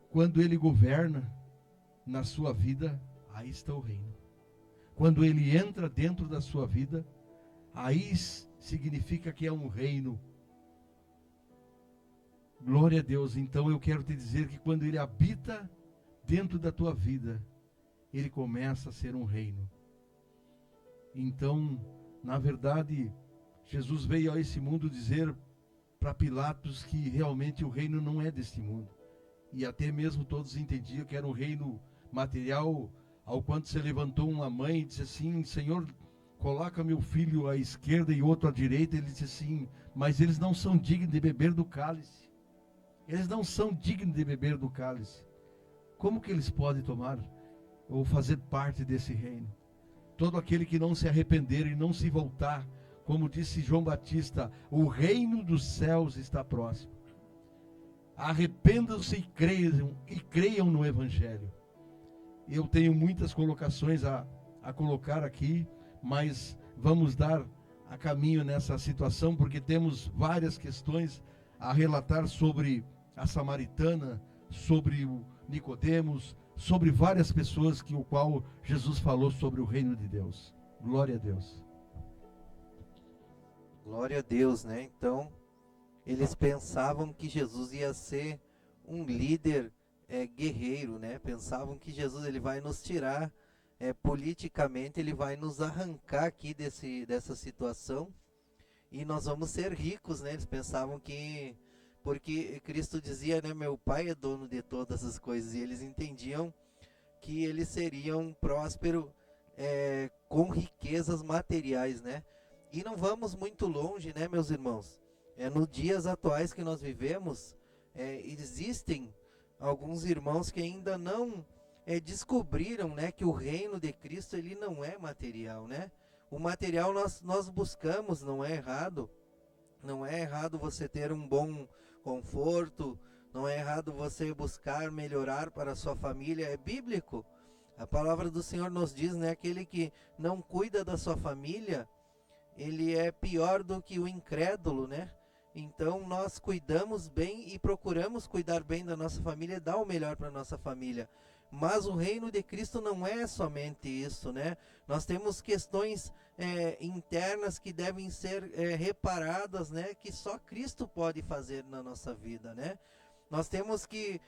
Quando Ele governa na sua vida, aí está o reino. Quando Ele entra dentro da sua vida, aí significa que é um reino. Glória a Deus. Então eu quero te dizer que quando Ele habita dentro da tua vida, Ele começa a ser um reino. Então, na verdade, Jesus veio a esse mundo dizer para Pilatos que realmente o reino não é deste mundo. E até mesmo todos entendiam que era um reino material, ao quanto se levantou uma mãe e disse assim: Senhor, coloca meu filho à esquerda e outro à direita. Ele disse assim: mas eles não são dignos de beber do cálice. Eles não são dignos de beber do cálice. Como que eles podem tomar ou fazer parte desse reino? Todo aquele que não se arrepender e não se voltar, como disse João Batista, o reino dos céus está próximo. Arrependam-se e creiam no Evangelho. Eu tenho muitas colocações a colocar aqui, mas vamos dar a caminho nessa situação, porque temos várias questões a relatar sobre a samaritana, sobre o Nicodemos, sobre várias pessoas o qual Jesus falou sobre o reino de Deus. Glória a Deus. Glória a Deus, né? Então, eles pensavam que Jesus ia ser um líder guerreiro, né? Pensavam que Jesus ele vai nos tirar politicamente, ele vai nos arrancar aqui dessa situação e nós vamos ser ricos, né? Eles pensavam que, porque Cristo dizia, né? Meu Pai é dono de todas as coisas, e eles entendiam que eles seriam prósperos com riquezas materiais, né? E não vamos muito longe, né, meus irmãos? Nos dias atuais que nós vivemos, existem alguns irmãos que ainda não descobriram, né, que o reino de Cristo ele não é material, né? O material nós buscamos, não é errado. Não é errado você ter um bom conforto, não é errado você buscar melhorar para a sua família, é bíblico. A palavra do Senhor nos diz, né, aquele que não cuida da sua família, ele é pior do que o incrédulo, né? Então nós cuidamos bem e procuramos cuidar bem da nossa família, dar o melhor para a nossa família. Mas o reino de Cristo não é somente isso, né? Nós temos questões internas que devem ser reparadas, né? Que só Cristo pode fazer na nossa vida, né? Nós temos que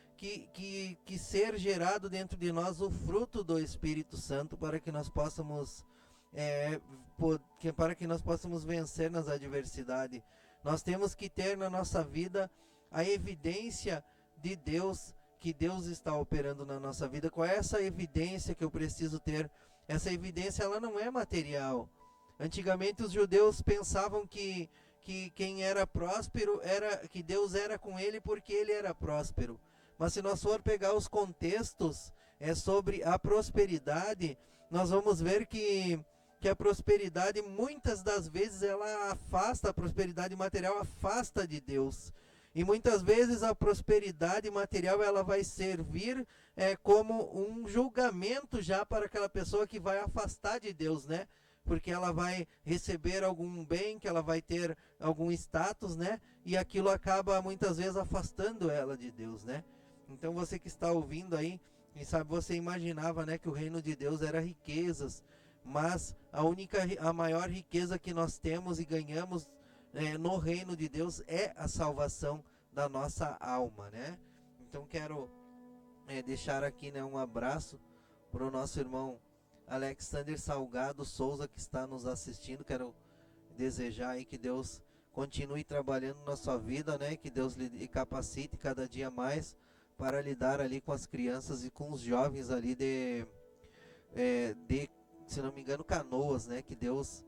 ser gerado dentro de nós o fruto do Espírito Santo para que nós possamos vencer nas adversidades. Nós temos que ter na nossa vida a evidência de Deus, que Deus está operando na nossa vida. Qual é essa evidência que eu preciso ter? essa evidência ela não é material. Antigamente os judeus pensavam que quem era próspero que Deus era com ele porque ele era próspero. Mas se nós for pegar os contextos sobre a prosperidade, nós vamos ver que a prosperidade muitas das vezes ela afasta, a prosperidade material afasta de Deus. E muitas vezes a prosperidade material ela vai servir como um julgamento já para aquela pessoa que vai afastar de Deus, né? Porque ela vai receber algum bem, que ela vai ter algum status, né? E aquilo acaba muitas vezes afastando ela de Deus, né? Então você que está ouvindo aí, quem sabe você imaginava, né, que o reino de Deus era riquezas, mas a maior riqueza que nós temos e ganhamos no reino de Deus é a salvação da nossa alma, né? Então quero deixar aqui, né, um abraço para o nosso irmão Alexander Salgado Souza, que está nos assistindo. Quero desejar aí que Deus continue trabalhando na sua vida, né? Que Deus lhe capacite cada dia mais para lidar ali com as crianças e com os jovens ali de se não me engano, Canoas, né? Que Deus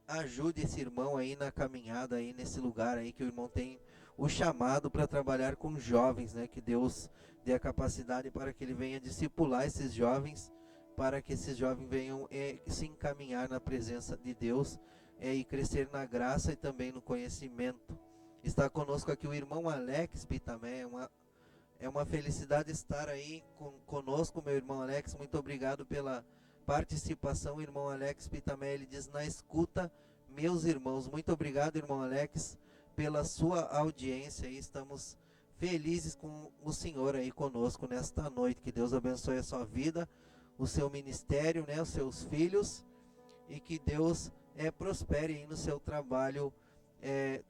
ajude esse irmão aí na caminhada aí nesse lugar aí, que o irmão tem o chamado para trabalhar com jovens, né? Que Deus dê a capacidade para que ele venha discipular esses jovens, para que esses jovens venham se encaminhar na presença de Deus e crescer na graça e também no conhecimento. Está conosco aqui o irmão Alex Pitamé. É uma felicidade estar aí conosco, meu irmão Alex. Muito obrigado pela participação, irmão Alex Pitamé. Ele diz: na escuta, meus irmãos. Muito obrigado, irmão Alex, pela sua audiência. E estamos felizes com o Senhor aí conosco nesta noite. Que Deus abençoe a sua vida, o seu ministério, né, os seus filhos, e que Deus prospere aí no seu trabalho,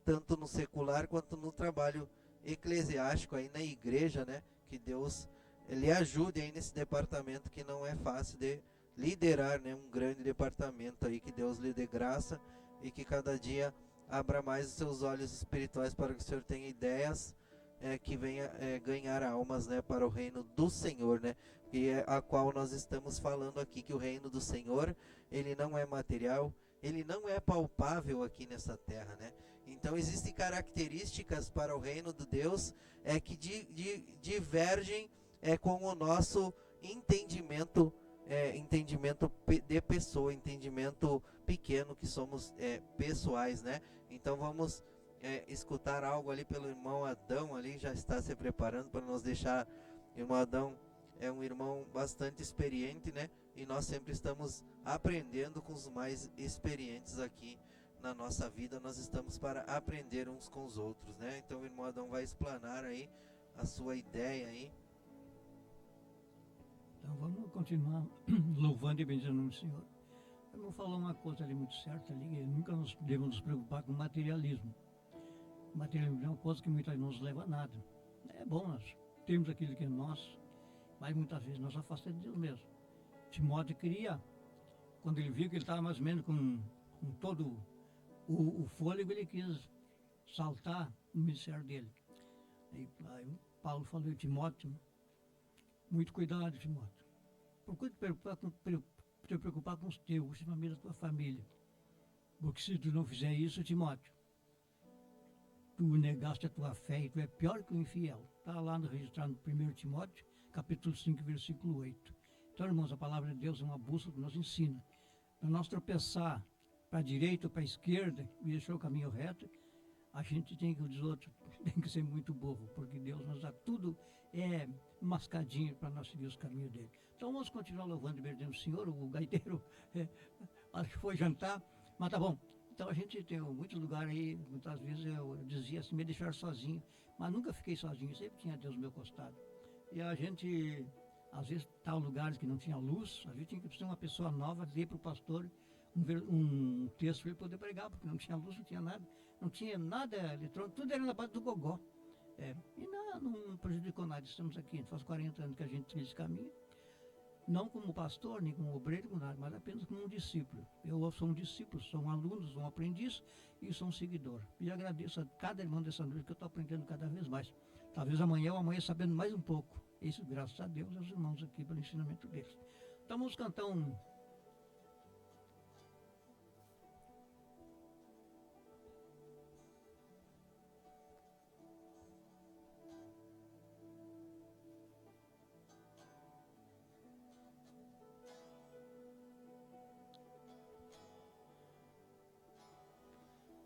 tanto no secular quanto no trabalho eclesiástico aí na igreja, né? Que Deus lhe ajude aí nesse departamento que não é fácil de liderar, né? Um grande departamento aí, que Deus lhe dê graça e que cada dia abra mais os seus olhos espirituais para que o Senhor tenha ideias que venha ganhar almas, né, para o reino do Senhor, né, que é a qual nós estamos falando aqui, que o reino do Senhor, ele não é material, ele não é palpável aqui nessa terra, né. Então existem características para o reino de Deus que divergem com o nosso entendimento, entendimento de pessoa, entendimento pequeno que somos pessoais, né. Então vamos escutar algo ali pelo irmão Adão, ali já está se preparando para nos deixar. Irmão Adão é um irmão bastante experiente, né? E nós sempre estamos aprendendo com os mais experientes aqui na nossa vida. Nós estamos para aprender uns com os outros, né? Então o irmão Adão vai explanar aí a sua ideia aí. Então vamos continuar louvando e bendizendo o nome do Senhor. Eu vou falar uma coisa ali muito certa ali, que nunca nos devemos nos preocupar com materialismo. O materialismo é uma coisa que muitas vezes não nos leva a nada. É bom nós temos aquilo que é nosso, mas muitas vezes nós afastamos de Deus mesmo. Timóteo queria, quando ele viu que ele estava mais ou menos com todo o fôlego, ele quis saltar no ministério dele. Aí Paulo falou: Timóteo, muito cuidado, Timóteo. Procure te preocupar com os teus, principalmente da tua família. Porque se tu não fizer isso, Timóteo, tu negaste a tua fé e tu é pior que o infiel. Está lá registrado no 1 Timóteo, capítulo 5, versículo 8. Então, irmãos, a palavra de Deus é uma bússola que nos ensina. Para nós tropeçar para a direita ou para a esquerda e deixar o caminho reto, a gente tem que, os outros, tem que ser muito burro, porque Deus nos dá tudo mascadinho para nós seguir os caminhos dele. Então vamos continuar louvando e bendizendo o Senhor. O gaiteiro acho que foi jantar, mas tá bom. Então a gente tem muitos lugares aí, muitas vezes eu dizia assim, me deixar sozinho, mas nunca fiquei sozinho, sempre tinha Deus ao meu costado. E a gente, às vezes, tá em lugares que não tinha luz, a gente tinha que precisar de uma pessoa nova, ler para o pastor um texto para ele poder pregar, porque não tinha luz, não tinha nada, não tinha nada eletrônico, tudo era na base do gogó. E não prejudicou nada, estamos aqui, faz 40 anos que a gente fez esse caminho. Não como pastor, nem como obreiro, mas apenas como um discípulo. Eu sou um discípulo, sou um aluno, sou um aprendiz e sou um seguidor. E agradeço a cada irmão dessa noite que eu estou aprendendo cada vez mais. Talvez amanhã ou amanhã sabendo mais um pouco. Isso graças a Deus aos irmãos aqui pelo ensinamento deles. Então vamos cantar um.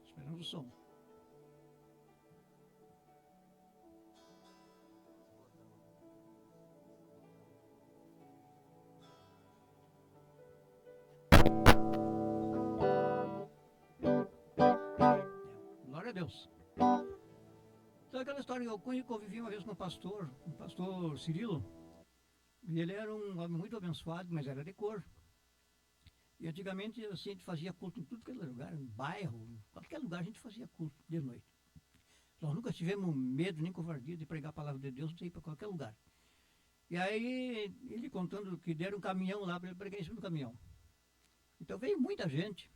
Esperamos o som. Glória a Deus. Então aquela história que eu convivi uma vez com um pastor Cirilo, e ele era um homem muito abençoado, mas era de cor. E antigamente assim, a gente fazia culto em tudo que era lugar, em bairro, em qualquer lugar a gente fazia culto de noite. Nós nunca tivemos medo nem covardia de pregar a palavra de Deus, de ir para qualquer lugar. E aí ele contando que deram um caminhão lá para ele pregar em cima do caminhão. Então veio muita gente.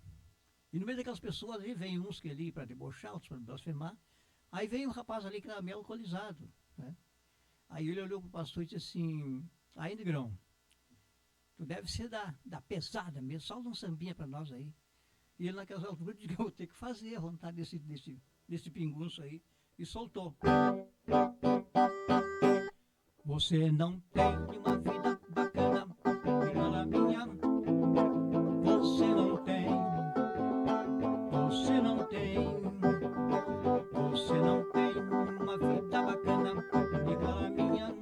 E no meio daquelas pessoas aí, vem uns que ali para debochar, outros para blasfemar. Aí veio um rapaz ali que era meio alcoolizado, né? Aí ele olhou para o pastor e disse assim: aí, negrão, tu deve ser da pesada mesmo, só um sambinha para nós aí. E ele naquelas alturas disse que eu vou ter que fazer a vontade desse pingunço aí. E soltou. Você não tem uma vida bacana, igual a minha. Você não tem. Você não tem. Você não tem uma vida bacana, igual a minha.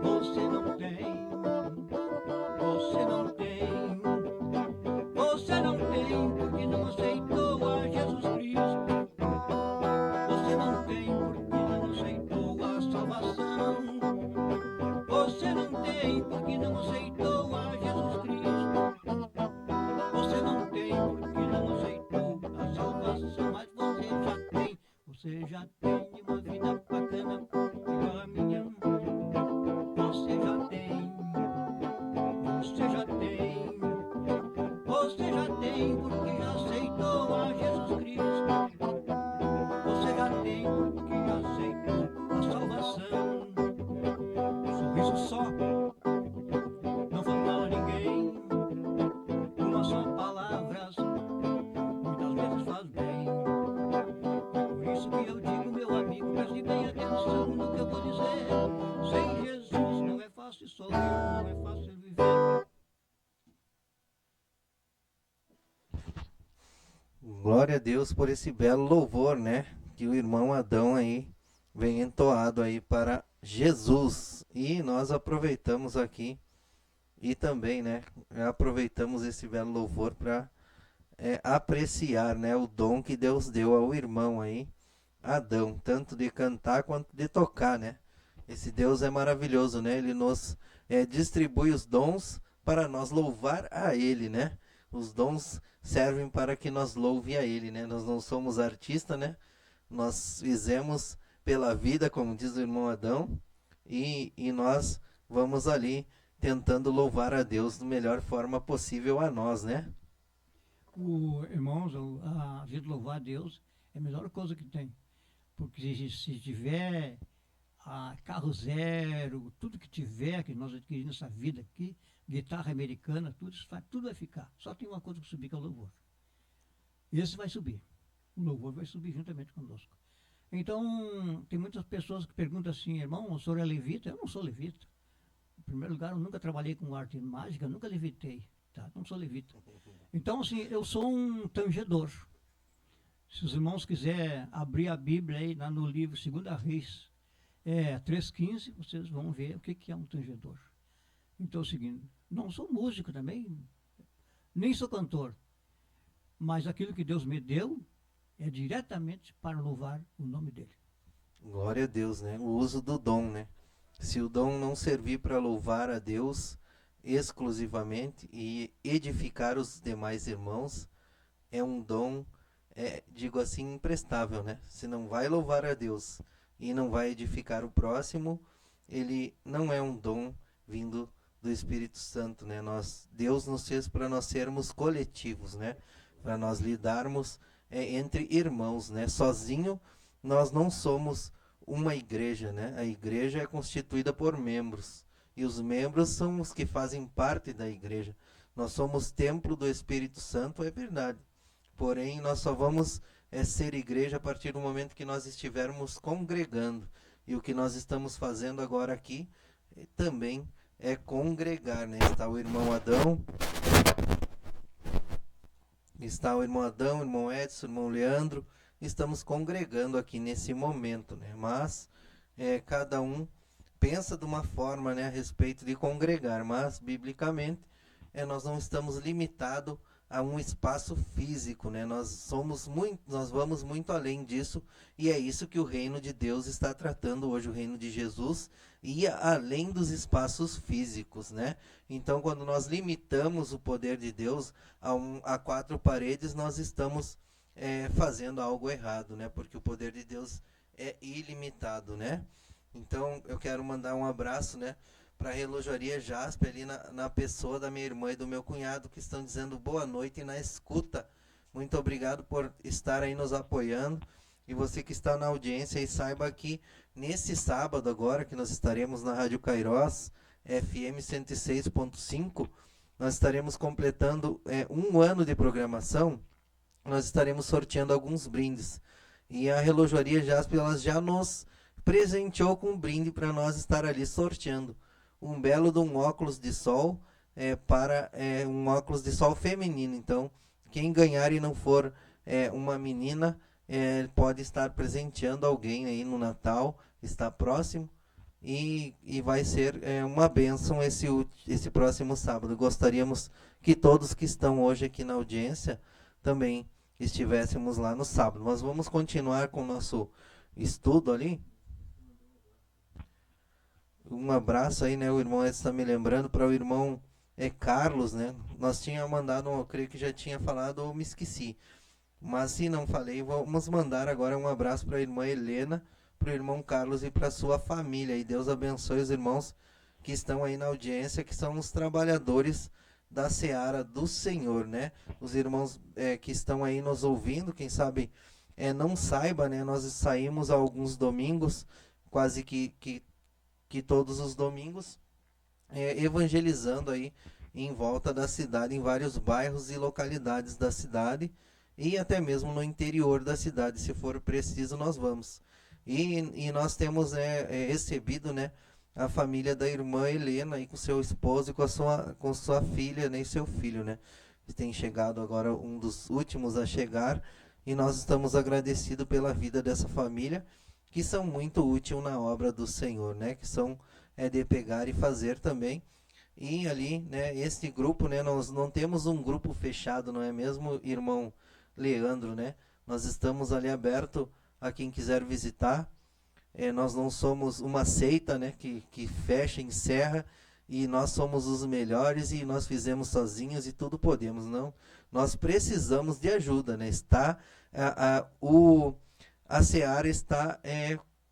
Você não tem. Você não tem. Você não tem porque não aceitou a Jesus Cristo. Você não tem porque não aceitou a salvação. Você não tem porque não aceitou a Jesus Cristo. Você não tem porque não aceitou a salvação. Mas você já tem. Você já tem uma vida bacana igual a minha. Você já tem. Você já tem. Você já tem porque já aceitou a Jesus Cristo. Você já tem porque já aceitou a salvação. Sorriso só, não falo mal a ninguém. Uma só palavras, muitas vezes faz bem. Por isso que eu digo, meu amigo, preste bem atenção no que eu vou dizer. Sem Jesus não é fácil sorrir, não é fácil viver. Glória a Deus por esse belo louvor, né? Que o irmão Adão aí vem entoado aí para Jesus. E nós aproveitamos aqui e também, né? Aproveitamos esse belo louvor para apreciar, né? O dom que Deus deu ao irmão aí, Adão, tanto de cantar quanto de tocar, né? Esse Deus é maravilhoso, né? Ele nos distribui os dons para nós louvar a Ele, né? Os dons servem para que nós louve a Ele, né? Nós não somos artistas, né? Nós fizemos pela vida, como diz o irmão Adão, e nós vamos ali tentando louvar a Deus da melhor forma possível a nós, né? Irmãos, a gente louvar a Deus é a melhor coisa que tem. Porque se tiver carro zero, tudo que tiver, que nós adquirimos nessa vida aqui, guitarra americana, tudo vai ficar. Só tem uma coisa que subir, que é o louvor. Esse vai subir. O louvor vai subir juntamente conosco. Então, tem muitas pessoas que perguntam assim: irmão, o senhor é levita? Eu não sou levita. Em primeiro lugar, eu nunca trabalhei com arte mágica, nunca levitei. Tá? Não sou levita. Então, assim, eu sou um tangedor. Se os irmãos quiserem abrir a Bíblia aí no livro 2 Reis 3,15, vocês vão ver o que é um tangedor. Então é o seguinte: não sou músico também, nem sou cantor, mas aquilo que Deus me deu é diretamente para louvar o nome dele. Glória a Deus, né? O uso do dom, né? Se o dom não servir para louvar a Deus exclusivamente e edificar os demais irmãos, é um dom, digo assim, imprestável, né? Se não vai louvar a Deus e não vai edificar o próximo, ele não é um dom vindo do Espírito Santo, né? Deus nos fez para nós sermos coletivos, né? Para nós lidarmos entre irmãos, né? Sozinho nós não somos uma igreja, né? A igreja é constituída por membros E os membros são os que fazem parte da igreja. Nós somos templo do Espírito Santo, é verdade. Porém, nós só vamos ser igreja a partir do momento que nós estivermos congregando. E o que nós estamos fazendo agora aqui também é congregar, né? Está o irmão Adão, o irmão Edson, o irmão Leandro. Estamos congregando aqui nesse momento, né? Mas cada um pensa de uma forma, né, a respeito de congregar, mas biblicamente nós não estamos limitados a um espaço físico, né? Nós vamos muito além disso, e é isso que o reino de Deus está tratando hoje, o reino de Jesus, e além dos espaços físicos, né? Então, quando nós limitamos o poder de Deus a quatro paredes, nós estamos fazendo algo errado, né? Porque o poder de Deus é ilimitado, né? Então, eu quero mandar um abraço, né, para a Relojaria Jasper, ali na pessoa da minha irmã e do meu cunhado, que estão dizendo boa noite na escuta. Muito obrigado por estar aí nos apoiando. E você que está na audiência, e saiba que nesse sábado agora, que nós estaremos na Rádio Kairos, FM 106.5, nós estaremos completando um ano de programação. Nós estaremos sorteando alguns brindes. E a Relojaria Jasper, ela já nos presenteou com um brinde para nós estar ali sorteando um belo de um óculos de sol para um óculos de sol feminino. Então, quem ganhar e não for uma menina, pode estar presenteando alguém aí no Natal, está próximo, e vai ser uma bênção esse próximo sábado. Gostaríamos que todos que estão hoje aqui na audiência também estivéssemos lá no sábado. Mas vamos continuar com o nosso estudo ali. Um abraço aí, né? O irmão está me lembrando para o irmão Carlos, né? Nós tínhamos mandado, eu creio que já tinha falado ou me esqueci. Mas se não falei, vamos mandar agora um abraço para a irmã Helena, para o irmão Carlos e para sua família. E Deus abençoe os irmãos que estão aí na audiência, que são os trabalhadores da seara do Senhor, né? Os irmãos que estão aí nos ouvindo, quem sabe não saiba, né? Nós saímos alguns domingos, quase que todos os domingos, evangelizando aí em volta da cidade, em vários bairros e localidades da cidade, e até mesmo no interior da cidade, se for preciso, nós vamos. E nós temos recebido, né, a família da irmã Helena aí com seu esposo e com sua filha, né, e seu filho, né. Tem chegado agora um dos últimos a chegar, e nós estamos agradecidos pela vida dessa família, que são muito úteis na obra do Senhor, né? Que são de pegar e fazer também. E ali, né, este grupo, né, nós não temos um grupo fechado, não é mesmo, irmão Leandro, né? Nós estamos ali aberto a quem quiser visitar. Nós não somos uma seita, né, que fecha, encerra, e nós somos os melhores e nós fizemos sozinhos e tudo podemos, não. Nós precisamos de ajuda, né? A seara está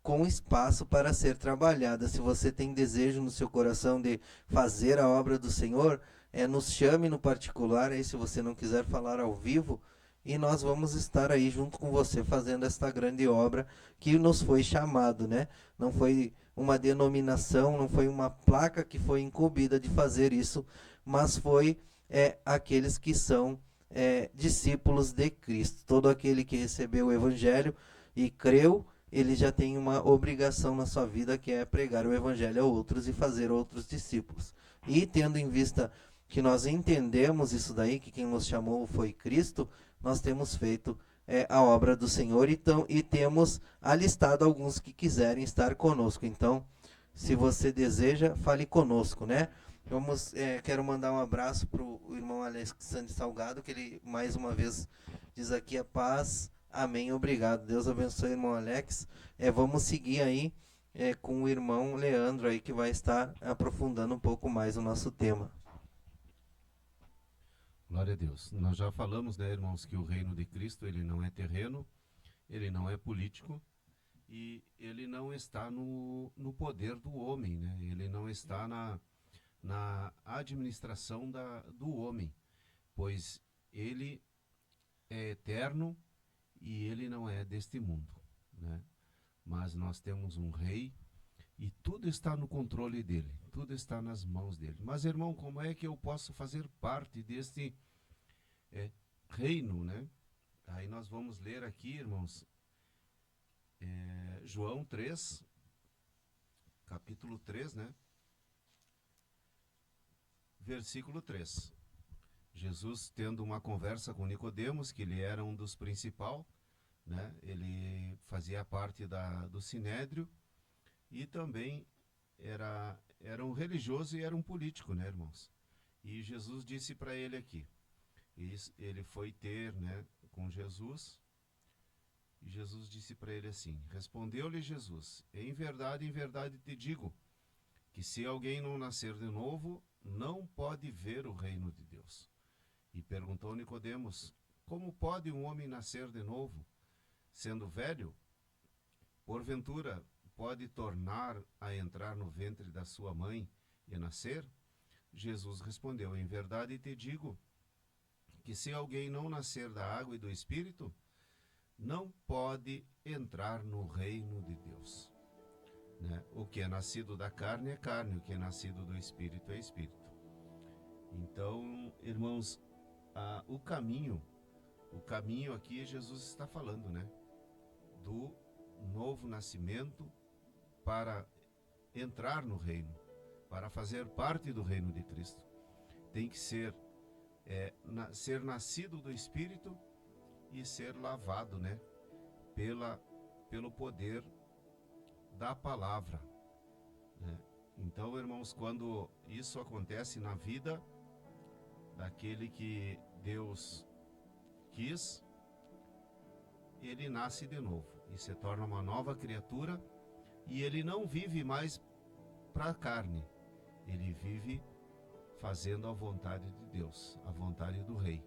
com espaço para ser trabalhada. Se você tem desejo no seu coração de fazer a obra do Senhor, nos chame no particular, aí se você não quiser falar ao vivo, e nós vamos estar aí junto com você fazendo esta grande obra que nos foi chamado, né? Não foi uma denominação, não foi uma placa que foi incumbida de fazer isso, mas foi aqueles que são discípulos de Cristo. Todo aquele que recebeu o Evangelho e creu, ele já tem uma obrigação na sua vida, que é pregar o Evangelho a outros e fazer outros discípulos. E tendo em vista que nós entendemos isso daí, que quem nos chamou foi Cristo, nós temos feito a obra do Senhor e temos alistado alguns que quiserem estar conosco. Então, se você deseja, fale conosco, né? Quero mandar um abraço para o irmão Alexandre Salgado, que ele mais uma vez diz aqui a paz. Amém, obrigado. Deus abençoe o irmão Alex. Vamos seguir aí com o irmão Leandro aí, que vai estar aprofundando um pouco mais o nosso tema. Glória a Deus. Nós já falamos, né, irmãos, que o reino de Cristo, ele não é terreno, ele não é político, e ele não está no poder do homem, né? Ele não está na administração do homem, pois ele é eterno e ele não é deste mundo, né? Mas nós temos um rei E tudo está no controle dele, tudo está nas mãos dele. Mas, irmão, como é que eu posso fazer parte deste reino, né? Aí nós vamos ler aqui, irmãos, João 3, capítulo 3, né? Versículo 3. Jesus tendo uma conversa com Nicodemos, que ele era um dos principais, né? Ele fazia parte do Sinédrio e também era um religioso e era um político, né, irmãos? E Jesus disse para ele aqui, ele foi ter, né, com Jesus, e Jesus disse para ele assim, respondeu-lhe Jesus, em verdade te digo, que se alguém não nascer de novo, não pode ver o reino de Deus. E perguntou Nicodemos, como pode um homem nascer de novo, sendo velho? Porventura, pode tornar a entrar no ventre da sua mãe e nascer? Jesus respondeu, em verdade te digo, que se alguém não nascer da água e do Espírito, não pode entrar no reino de Deus. Né? O que é nascido da carne é carne, o que é nascido do Espírito é Espírito. Então, irmãos, o caminho aqui Jesus está falando, né? Do novo nascimento para entrar no reino, para fazer parte do reino de Cristo. Tem que ser nascido do Espírito e ser lavado, né? Pelo poder da palavra, né? Então, irmãos, quando isso acontece na vida daquele que Deus quis, ele nasce de novo e se torna uma nova criatura, e ele não vive mais para a carne, ele vive fazendo a vontade de Deus, a vontade do Rei,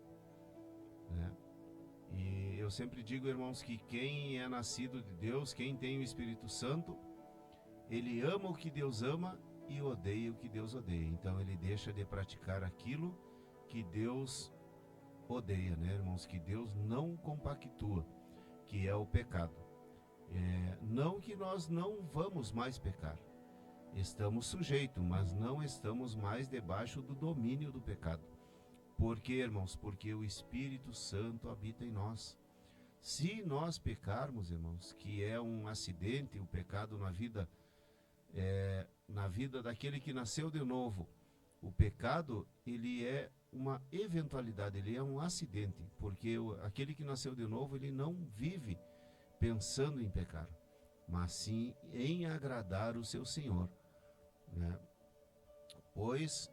né? E eu sempre digo, irmãos, que quem é nascido de Deus, quem tem o Espírito Santo, ele ama o que Deus ama e odeia o que Deus odeia. Então ele deixa de praticar aquilo que Deus odeia, né, irmãos? Que Deus não compactua, que é o pecado. Não que nós não vamos mais pecar. Estamos sujeitos, mas não estamos mais debaixo do domínio do pecado. Por quê, irmãos? Porque o Espírito Santo habita em nós. Se nós pecarmos, irmãos, que é um acidente, o pecado na vida daquele que nasceu de novo, o pecado, ele é uma eventualidade, ele é um acidente, porque aquele que nasceu de novo, ele não vive pensando em pecar, mas sim em agradar o seu Senhor, né? Pois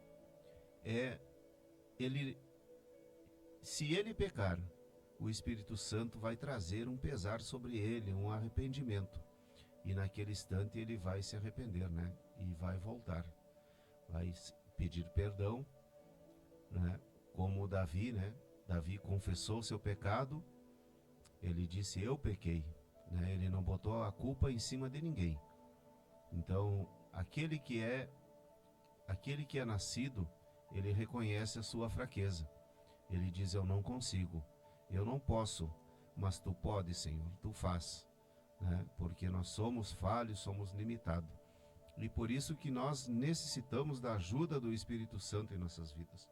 se ele pecar, o Espírito Santo vai trazer um pesar sobre ele, um arrependimento, e naquele instante ele vai se arrepender, né? E vai voltar, vai pedir perdão, né? Como Davi, né? Davi confessou seu pecado, ele disse, eu pequei, né? Ele não botou a culpa em cima de ninguém. Então, aquele que é nascido, ele reconhece a sua fraqueza. Ele diz, eu não consigo, eu não posso, mas tu podes, Senhor, tu faz, né? Porque nós somos falhos, somos limitados. E por isso que nós necessitamos da ajuda do Espírito Santo em nossas vidas.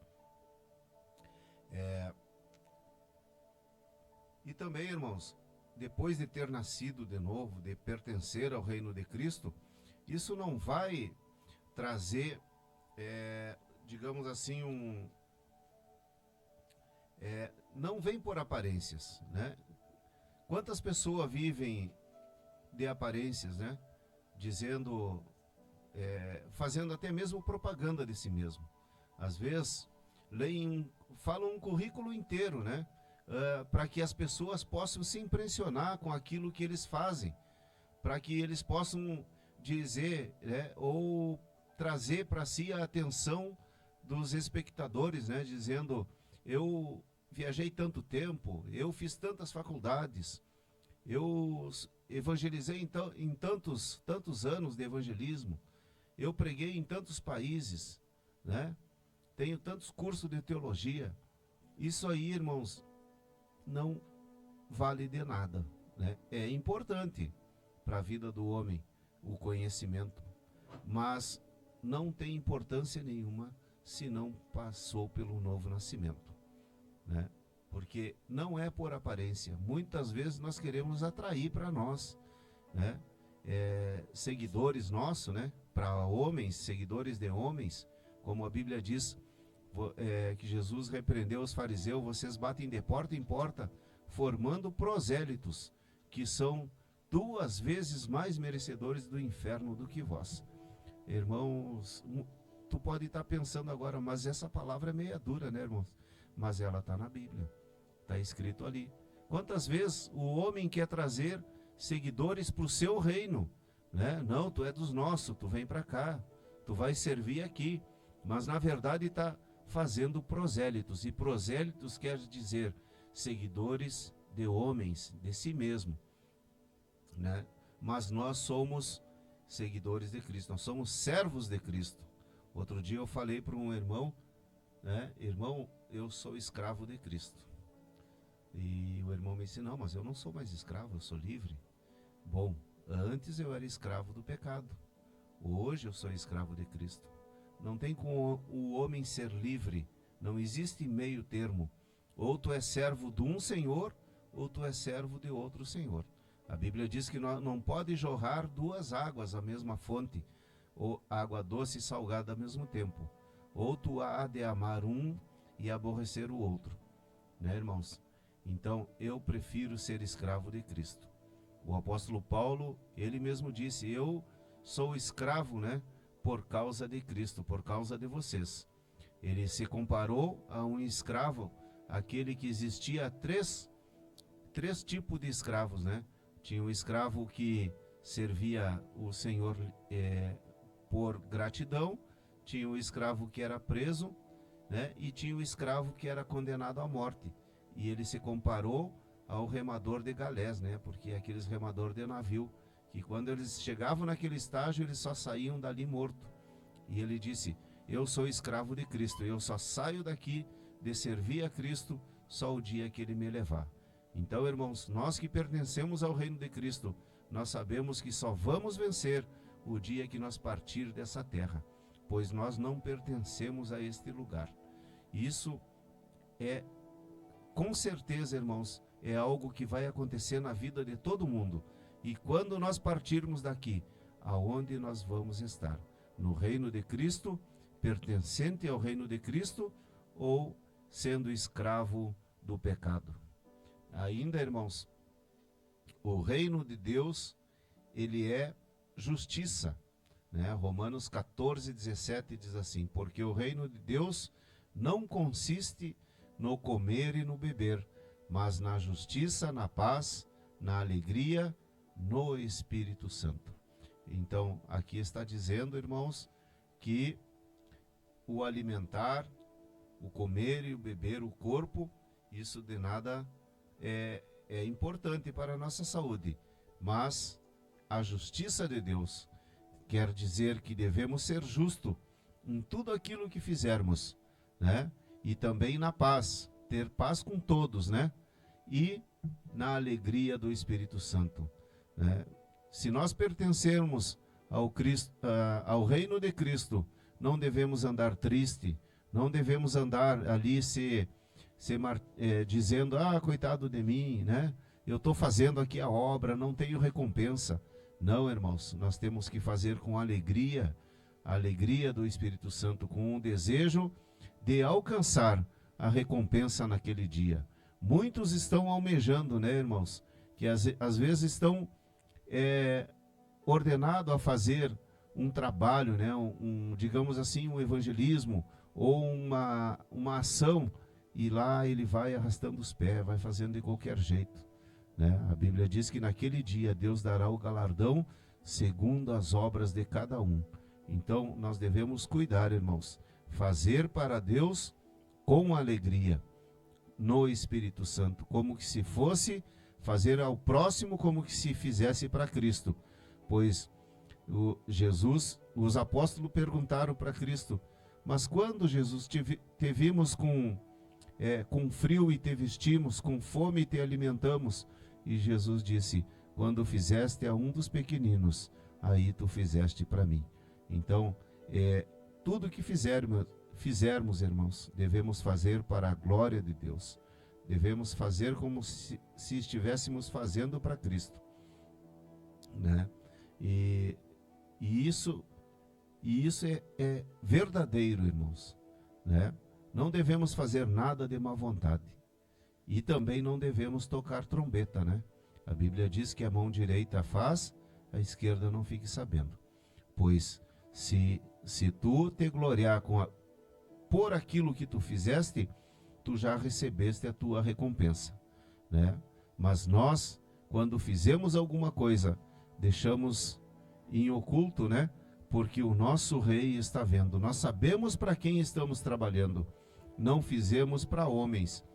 E também, irmãos, depois de ter nascido de novo, de pertencer ao reino de Cristo, isso não vai trazer, digamos assim, não vem por aparências, né? Quantas pessoas vivem de aparências, né? Dizendo, fazendo até mesmo propaganda de si mesmo. Às vezes, falam um currículo inteiro, né? Para que as pessoas possam se impressionar com aquilo que eles fazem, para que eles possam dizer, né? Ou trazer para si a atenção dos espectadores, né? Dizendo, eu viajei tanto tempo, eu fiz tantas faculdades, eu evangelizei em tantos anos de evangelismo, eu preguei em tantos países, né? Tenho tantos cursos de teologia. Isso aí, irmãos, não vale de nada, né? É importante para a vida do homem o conhecimento, mas não tem importância nenhuma se não passou pelo novo nascimento, né? Porque não é por aparência. Muitas vezes nós queremos atrair para nós, né, seguidores nossos, né, para homens, seguidores de homens, como a Bíblia diz, que Jesus repreendeu os fariseus: vocês batem de porta em porta, formando prosélitos, que são 2 vezes mais merecedores do inferno do que vós. Irmãos, tu pode estar pensando agora, mas essa palavra é meia dura, né, irmãos? Mas ela está na Bíblia, está escrito ali. Quantas vezes o homem quer trazer seguidores para o seu reino, né? Não, tu é dos nossos, tu vem para cá, tu vai servir aqui, mas na verdade está fazendo prosélitos, e prosélitos quer dizer seguidores de homens, de si mesmo, né? Mas nós somos seguidores de Cristo, nós somos servos de Cristo. Outro dia eu falei para um irmão, né? Irmão, eu sou escravo de Cristo. E o irmão me disse: não, mas eu não sou mais escravo, eu sou livre. Bom, antes eu era escravo do pecado, hoje eu sou escravo de Cristo. Não tem como o homem ser livre, não existe meio termo. Ou tu é servo de um senhor, ou tu é servo de outro senhor. A Bíblia diz que não pode jorrar 2 águas à mesma fonte, ou água doce e salgada ao mesmo tempo. Ou tu há de amar um e aborrecer o outro, né, irmãos? Então eu prefiro ser escravo de Cristo. O apóstolo Paulo, ele mesmo disse: eu sou escravo, né, por causa de Cristo, por causa de vocês. Ele se comparou a um escravo, aquele que existia três tipos de escravos, né? Tinha o escravo que servia o Senhor por gratidão, tinha o escravo que era preso, né? E tinha o escravo que era condenado à morte. E ele se comparou ao remador de galés, né? Porque aqueles remadores de navio, que quando eles chegavam naquele estágio, eles só saíam dali morto. E ele disse: eu sou escravo de Cristo, eu só saio daqui de servir a Cristo só o dia que ele me levar. Então, irmãos, nós que pertencemos ao reino de Cristo, nós sabemos que só vamos vencer o dia que nós partir dessa terra, pois nós não pertencemos a este lugar. Isso é, com certeza, irmãos, é algo que vai acontecer na vida de todo mundo. E quando nós partirmos daqui, aonde nós vamos estar? No reino de Cristo, pertencente ao reino de Cristo, ou sendo escravo do pecado? Ainda, irmãos, o reino de Deus, ele é justiça, né? Romanos 14:17 diz assim: porque o reino de Deus não consiste no comer e no beber, mas na justiça, na paz, na alegria, no Espírito Santo. Então, aqui está dizendo, irmãos, que o alimentar, o comer e o beber, o corpo, isso de nada é importante para a nossa saúde, mas a justiça de Deus quer dizer que devemos ser justos em tudo aquilo que fizermos, né? E também na paz, ter paz com todos, né? E na alegria do Espírito Santo, né? Se nós pertencermos ao reino de Cristo, não devemos andar triste, não devemos andar ali dizendo: coitado de mim, né? Eu estou fazendo aqui a obra, não tenho recompensa. Não, irmãos, nós temos que fazer com alegria, a alegria do Espírito Santo, com um desejo de alcançar a recompensa naquele dia. Muitos estão almejando, né, irmãos, que às vezes estão ordenados a fazer um trabalho, né, digamos assim, um evangelismo ou uma ação, e lá ele vai arrastando os pés, vai fazendo de qualquer jeito, né? A Bíblia diz que naquele dia Deus dará o galardão segundo as obras de cada um. Então nós devemos cuidar, irmãos, fazer para Deus com alegria, no Espírito Santo, como que se fosse fazer ao próximo como que se fizesse para Cristo. Pois os apóstolos perguntaram para Cristo: mas quando, Jesus, te vimos com frio e te vestimos, com fome e te alimentamos? E Jesus disse: quando fizeste a um dos pequeninos, aí tu fizeste para mim. Então, tudo que fizermos, irmãos, devemos fazer para a glória de Deus. Devemos fazer como se estivéssemos fazendo para Cristo, né? E isso é verdadeiro, irmãos, né? Não devemos fazer nada de má vontade. E também não devemos tocar trombeta, né? A Bíblia diz que a mão direita faz, a esquerda não fique sabendo. Pois se tu te gloriar por aquilo que tu fizeste, tu já recebeste a tua recompensa, né? Mas nós, quando fizemos alguma coisa, deixamos em oculto, né? Porque o nosso rei está vendo. Nós sabemos para quem estamos trabalhando. Não fizemos para homens,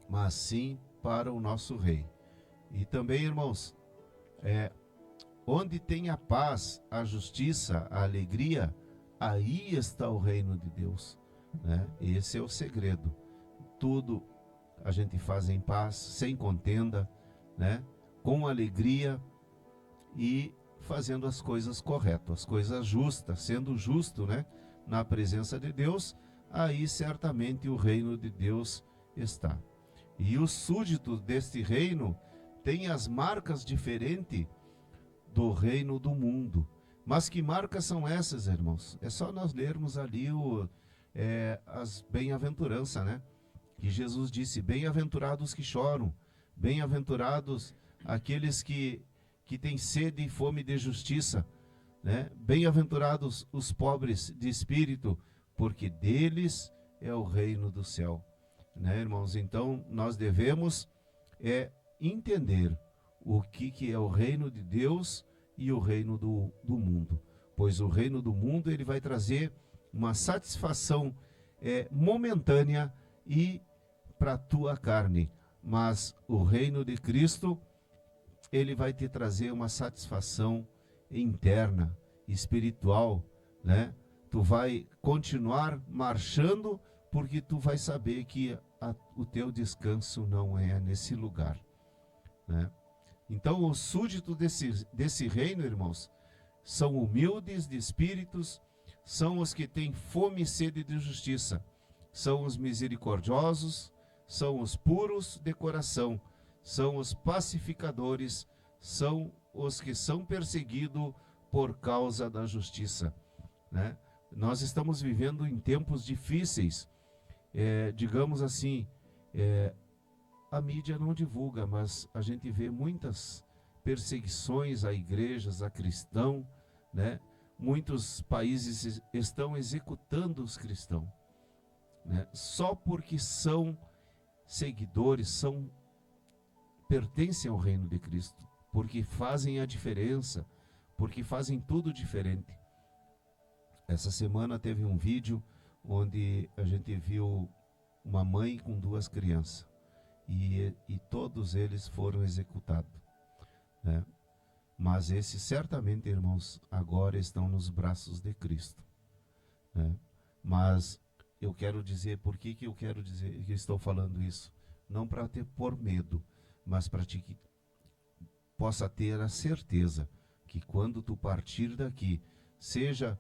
mas sim para o nosso rei. E também, irmãos, onde tem a paz, a justiça, a alegria, aí está o reino de Deus, né? Esse é o segredo. Tudo a gente faz em paz, sem contenda, né? Com alegria e fazendo as coisas corretas, as coisas justas, sendo justo, né? Na presença de Deus, aí certamente o reino de Deus está. E os súditos deste reino têm as marcas diferentes do reino do mundo. Mas que marcas são essas, irmãos? É só nós lermos ali as bem-aventuranças, né? Que Jesus disse: bem-aventurados que choram, bem-aventurados aqueles que têm sede e fome de justiça, né? Bem-aventurados os pobres de espírito, porque deles é o reino do céu, né, irmãos? Então nós devemos entender o que é o reino de Deus e o reino do mundo, pois o reino do mundo ele vai trazer uma satisfação momentânea e para a tua carne, mas o reino de Cristo ele vai te trazer uma satisfação interna, espiritual, né? Tu vai continuar marchando porque tu vai saber que o teu descanso não é nesse lugar, né? Então, os súditos desse reino, irmãos, são humildes de espíritos, são os que têm fome e sede de justiça, são os misericordiosos, são os puros de coração, são os pacificadores, são os que são perseguidos por causa da justiça, né? Nós estamos vivendo em tempos difíceis, digamos assim, a mídia não divulga, mas a gente vê muitas perseguições a igrejas, a cristãos, né? Muitos países estão executando os cristãos, né? Só porque são seguidores, pertencem ao reino de Cristo, porque fazem a diferença, porque fazem tudo diferente. Essa semana teve um vídeo onde a gente viu uma mãe com 2 crianças e todos eles foram executados, né? Mas esses certamente, irmãos, agora estão nos braços de Cristo, né? Mas eu quero dizer, por que eu quero dizer que estou falando isso? Não para te pôr medo, mas para ti que possa ter a certeza que quando tu partir daqui, seja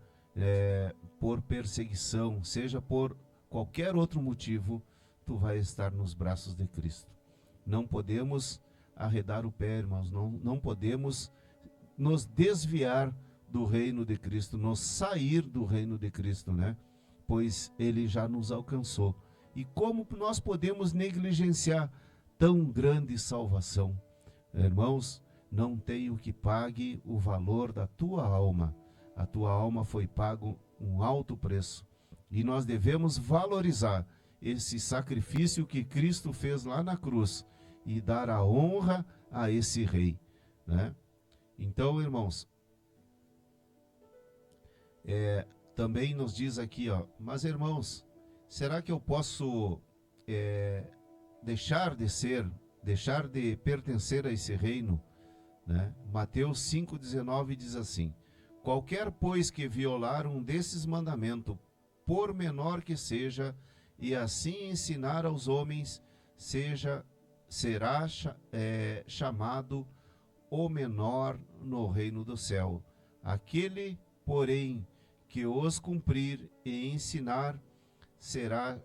por perseguição, seja por qualquer outro motivo, tu vai estar nos braços de Cristo. Não podemos arredar o pé, irmãos, não podemos nos desviar do reino de Cristo, nos sair do reino de Cristo, né? Pois ele já nos alcançou. E como nós podemos negligenciar tão grande salvação? Irmãos, não tem o que pague o valor da tua alma. A tua alma foi pago um alto preço. E nós devemos valorizar esse sacrifício que Cristo fez lá na cruz e dar a honra a esse rei, né? Então, irmãos, também nos diz aqui, mas irmãos, será que eu posso deixar de pertencer a esse reino, né? Mateus 5,19 diz assim: qualquer, pois, que violar um desses mandamentos, por menor que seja, e assim ensinar aos homens, será chamado o menor no reino do céu. Aquele porém, que os cumprir e ensinar, será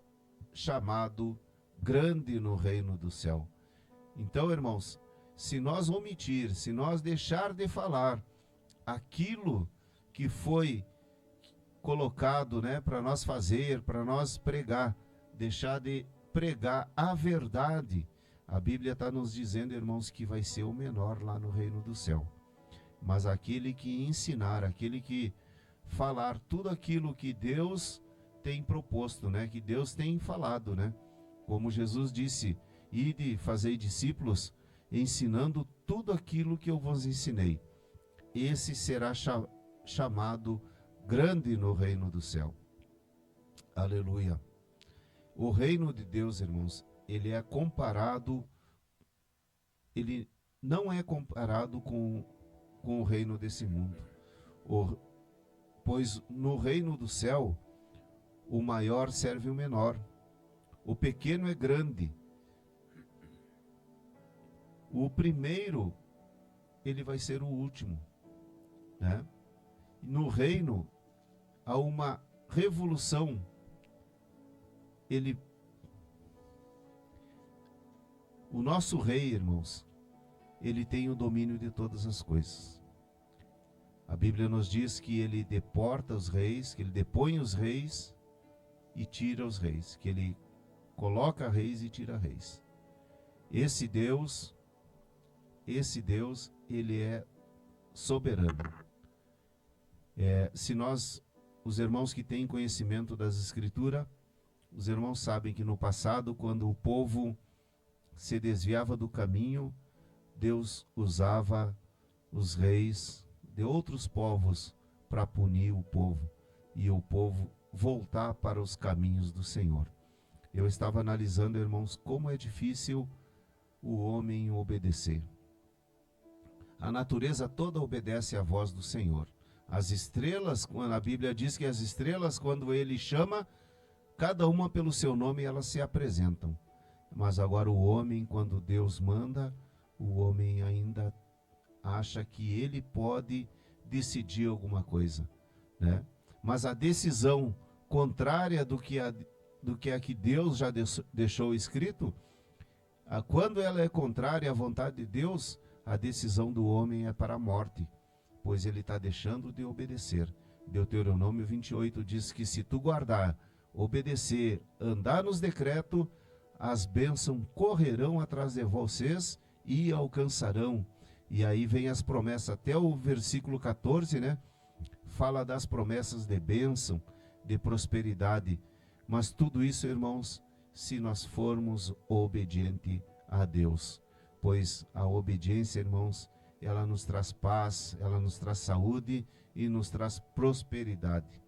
chamado grande no reino do céu. Então, irmãos, se nós omitir, se nós deixar de falar aquilo que foi colocado, né, para nós fazer, para nós pregar, deixar de pregar a verdade, a Bíblia está nos dizendo, irmãos, que vai ser o menor lá no reino do céu. Mas aquele que ensinar, aquele que falar tudo aquilo que Deus tem proposto, né, que Deus tem falado, né, como Jesus disse, ide, fazei discípulos, ensinando tudo aquilo que eu vos ensinei. Esse será chamado grande no reino do céu. Aleluia. O reino de Deus, irmãos, ele é comparado, ele não é comparado com o reino desse mundo. Pois no reino do céu, o maior serve o menor, o pequeno é grande. O primeiro, ele vai ser o último, né? No reino, há uma revolução. O nosso rei, irmãos, ele tem o domínio de todas as coisas. A Bíblia nos diz que ele deporta os reis, que ele depõe os reis e tira os reis, que ele coloca reis e tira reis. Esse Deus, ele é soberano. Se nós, os irmãos que têm conhecimento das Escrituras, os irmãos sabem que no passado, quando o povo se desviava do caminho, Deus usava os reis de outros povos para punir o povo e o povo voltar para os caminhos do Senhor. Eu estava analisando, irmãos, como é difícil o homem obedecer. A natureza toda obedece à voz do Senhor. As estrelas, quando a Bíblia diz que as estrelas, quando ele chama, cada uma pelo seu nome, elas se apresentam. Mas agora o homem, quando Deus manda, o homem ainda acha que ele pode decidir alguma coisa, né? Mas a decisão contrária do que a que Deus já deixou escrito, quando ela é contrária à vontade de Deus, a decisão do homem é para a morte, pois ele está deixando de obedecer. Deuteronômio 28 diz que se tu guardar, obedecer, andar nos decretos, as bênçãos correrão atrás de vocês e alcançarão. E aí vem as promessas, até o versículo 14, né? Fala das promessas de bênção, de prosperidade. Mas tudo isso, irmãos, se nós formos obedientes a Deus. Pois a obediência, irmãos, ela nos traz paz, ela nos traz saúde e nos traz prosperidade,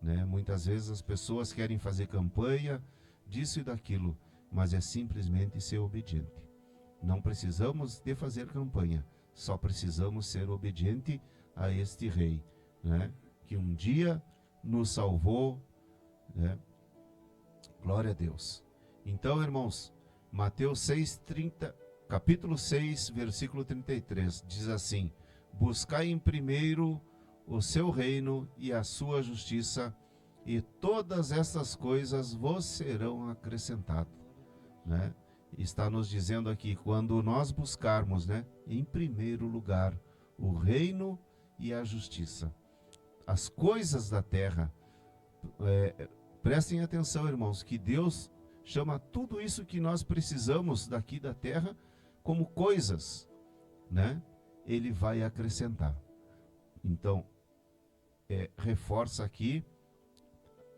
né? Muitas vezes as pessoas querem fazer campanha disso e daquilo, mas é simplesmente ser obediente. Não precisamos de fazer campanha, só precisamos ser obediente a este rei, né? Que um dia nos salvou, né? Glória a Deus. Então, irmãos, Mateus 6:30, capítulo 6, versículo 33, diz assim: buscai em primeiro o seu reino e a sua justiça, e todas essas coisas vos serão acrescentadas, né? Está nos dizendo aqui, quando nós buscarmos, né, em primeiro lugar o reino e a justiça, as coisas da terra, prestem atenção, irmãos, que Deus chama tudo isso que nós precisamos daqui da terra como coisas, né? Ele vai acrescentar. Então, reforça aqui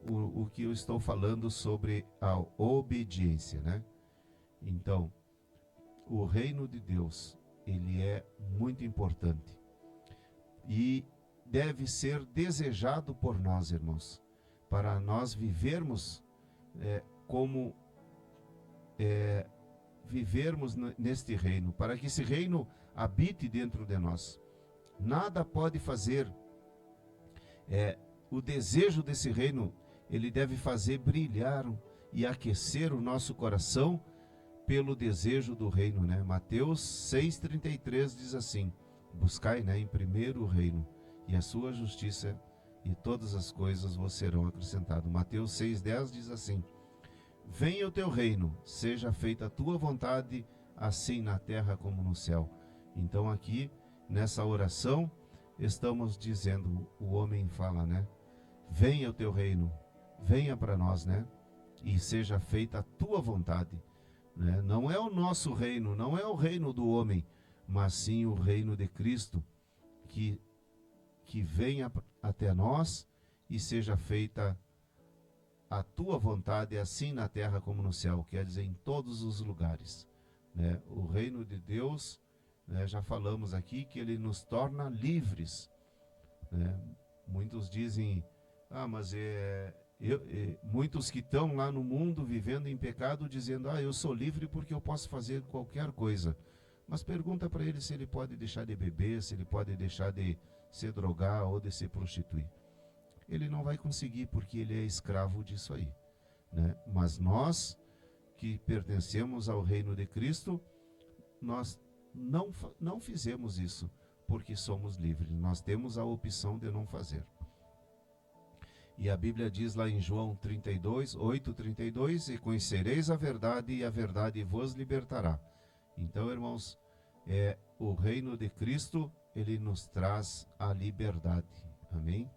o que eu estou falando sobre a obediência, né? Então, o reino de Deus, ele é muito importante e deve ser desejado por nós, irmãos, para nós vivermos vivermos neste reino, para que esse reino habite dentro de nós. Nada pode fazer, o desejo desse reino, ele deve fazer brilhar e aquecer o nosso coração pelo desejo do reino, né? Mateus 6:33 diz assim: buscai, né, em primeiro o reino e a sua justiça, e todas as coisas vos serão acrescentadas. Mateus 6,10 diz assim: venha o teu reino, seja feita a tua vontade, assim na terra como no céu. Então aqui, nessa oração, estamos dizendo, o homem fala, né? Venha o teu reino, venha para nós, né? E seja feita a tua vontade, né? Não é o nosso reino, não é o reino do homem, mas sim o reino de Cristo, que venha até nós e seja feita a tua vontade, assim na terra como no céu, quer dizer, em todos os lugares, né? O reino de Deus, né, já falamos aqui, que ele nos torna livres, né? Muitos dizem, mas muitos que estão lá no mundo vivendo em pecado, dizendo, eu sou livre porque eu posso fazer qualquer coisa. Mas pergunta para ele se ele pode deixar de beber, se ele pode deixar de se drogar ou de se prostituir. Ele não vai conseguir, porque ele é escravo disso aí, né? Mas nós que pertencemos ao reino de Cristo, nós não fizemos isso, porque somos livres. Nós temos a opção de não fazer. E a Bíblia diz lá em João 8:32, e conhecereis a verdade, e a verdade vos libertará. Então, irmãos, o reino de Cristo, ele nos traz a liberdade. Amém?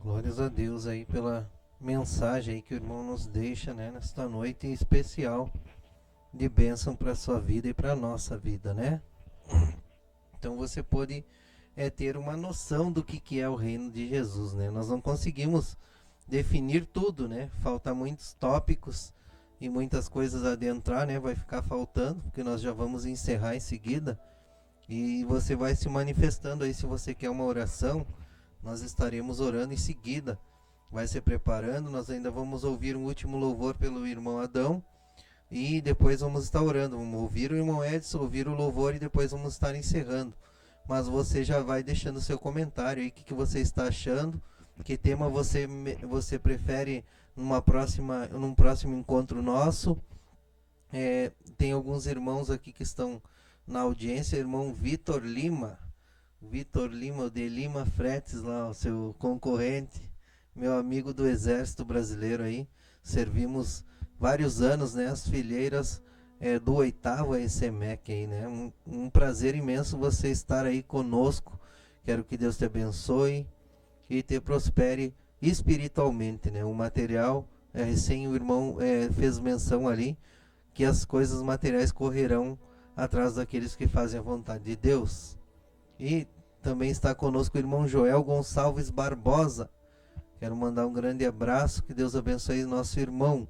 Glórias a Deus aí pela mensagem aí que o irmão nos deixa, né, nesta noite especial de bênção para a sua vida e para a nossa vida, né? Então você pode ter uma noção do que é o reino de Jesus, né? Nós não conseguimos definir tudo, né? Falta muitos tópicos e muitas coisas a adentrar, né? Vai ficar faltando, porque nós já vamos encerrar em seguida. E você vai se manifestando aí, se você quer uma oração, nós estaremos orando em seguida. Vai se preparando, nós ainda vamos ouvir um último louvor pelo irmão Adão. E depois vamos estar orando, vamos ouvir o irmão Edson, ouvir o louvor e depois vamos estar encerrando. Mas você já vai deixando seu comentário aí, o que você está achando, que tema você prefere num próximo encontro nosso. Tem alguns irmãos aqui que estão na audiência, irmão Vitor Lima, o de Lima Fretes lá, o seu concorrente, meu amigo do Exército Brasileiro aí, servimos vários anos, né, as fileiras do 8º ECMEC aí, né, um prazer imenso você estar aí conosco. Quero que Deus te abençoe e te prospere espiritualmente, né, o material, recém o irmão fez menção ali, que as coisas materiais correrão atrás daqueles que fazem a vontade de Deus. E também está conosco o irmão Joel Gonçalves Barbosa. Quero mandar um grande abraço, que Deus abençoe nosso irmão.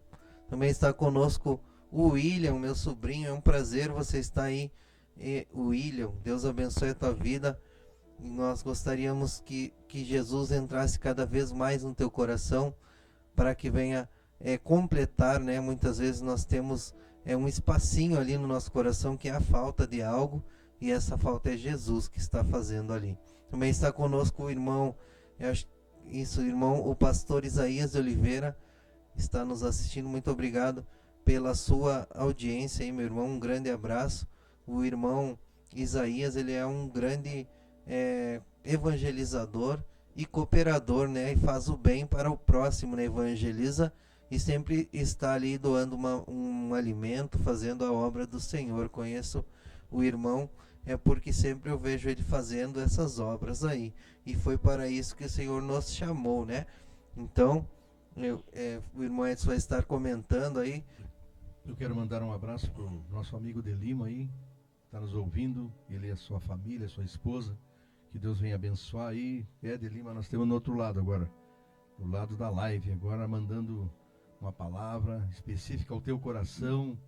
Também está conosco o William, meu sobrinho. É um prazer você estar aí, William. Deus abençoe a tua vida. E nós gostaríamos que Jesus entrasse cada vez mais no teu coração, para que venha completar, né? Muitas vezes nós temos um espacinho ali no nosso coração que é a falta de algo, e essa falta é Jesus que está fazendo ali. Também está conosco o irmão, o pastor Isaías de Oliveira, está nos assistindo. Muito obrigado pela sua audiência aí, meu irmão, um grande abraço. O irmão Isaías, ele é um grande evangelizador e cooperador, né, e faz o bem para o próximo, né, evangeliza e sempre está ali doando um alimento, fazendo a obra do Senhor. Conheço o irmão, porque sempre eu vejo ele fazendo essas obras aí, e foi para isso que o Senhor nos chamou, né? Então, o irmão Edson vai estar comentando aí. Eu quero mandar um abraço para o nosso amigo de Lima aí, está nos ouvindo, ele e a sua família, a sua esposa, que Deus venha abençoar aí. De Lima nós temos no outro lado agora, do lado da live, agora mandando uma palavra específica ao teu coração,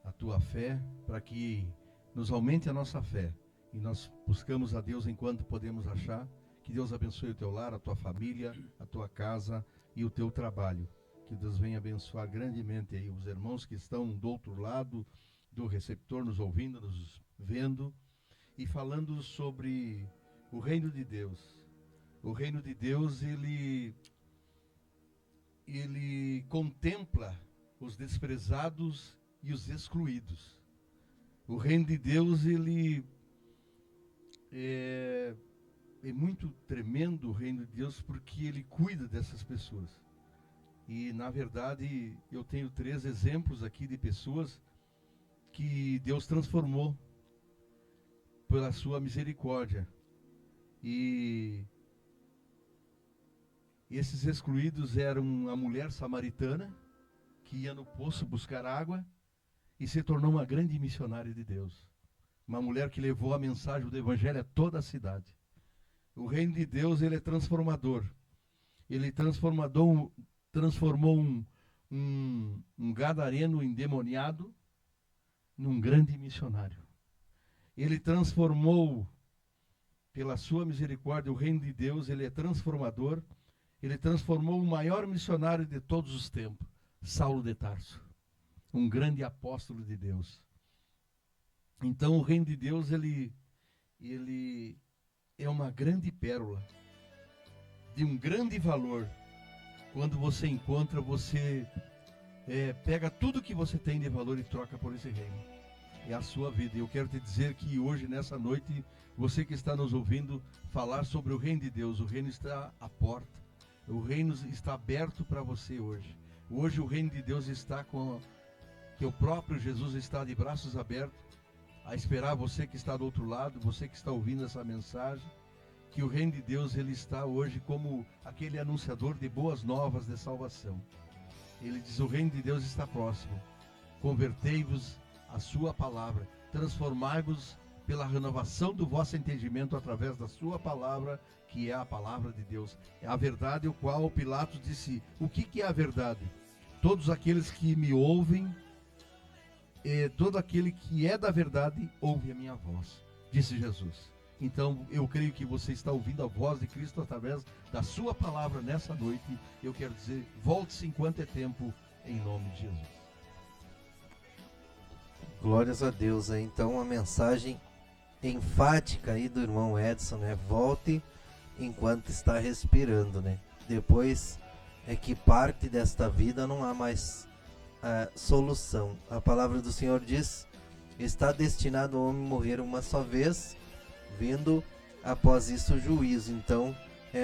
a tua fé, para que nos aumente a nossa fé, e nós buscamos a Deus enquanto podemos achar. Que Deus abençoe o teu lar, a tua família, a tua casa e o teu trabalho. Que Deus venha abençoar grandemente aí os irmãos que estão do outro lado do receptor, nos ouvindo, nos vendo e falando sobre o reino de Deus. O reino de Deus, ele contempla os desprezados e os excluídos. O reino de Deus, ele é muito tremendo o reino de Deus, porque ele cuida dessas pessoas. E na verdade eu tenho 3 exemplos aqui de pessoas que Deus transformou pela sua misericórdia. E esses excluídos eram a mulher samaritana, que ia no poço buscar água e se tornou uma grande missionária de Deus. Uma mulher que levou a mensagem do evangelho a toda a cidade. O reino de Deus, ele é transformador. Ele transformou um gadareno endemoniado num grande missionário. Ele transformou, pela sua misericórdia, o reino de Deus, ele é transformador. Ele transformou o maior missionário de todos os tempos, Saulo de Tarso, um grande apóstolo de Deus. Então o reino de Deus, ele é uma grande pérola, de um grande valor. Quando você encontra, você pega tudo que você tem de valor e troca por esse reino. É a sua vida. E eu quero te dizer que hoje, nessa noite, você que está nos ouvindo falar sobre o reino de Deus, o reino está à porta. O reino está aberto para você hoje. Hoje o reino de Deus está que o próprio Jesus está de braços abertos a esperar você que está do outro lado, você que está ouvindo essa mensagem, que o reino de Deus, ele está hoje como aquele anunciador de boas novas de salvação. Ele diz: o reino de Deus está próximo. Convertei-vos à sua palavra, transformai-vos pela renovação do vosso entendimento através da sua palavra, que é a palavra de Deus. É a verdade, o qual Pilatos disse: o que é a verdade? Todos aqueles que me ouvem, todo aquele que é da verdade, ouve a minha voz, disse Jesus. Então eu creio que você está ouvindo a voz de Cristo através da sua palavra nessa noite. Eu quero dizer, volte-se enquanto é tempo, em nome de Jesus. Glórias a Deus. Então a mensagem enfática aí do irmão Edson, né? Volte enquanto está respirando, né? Depois é que parte desta vida não há mais solução. A palavra do Senhor diz: está destinado ao homem morrer uma só vez, vindo após isso o juízo. Então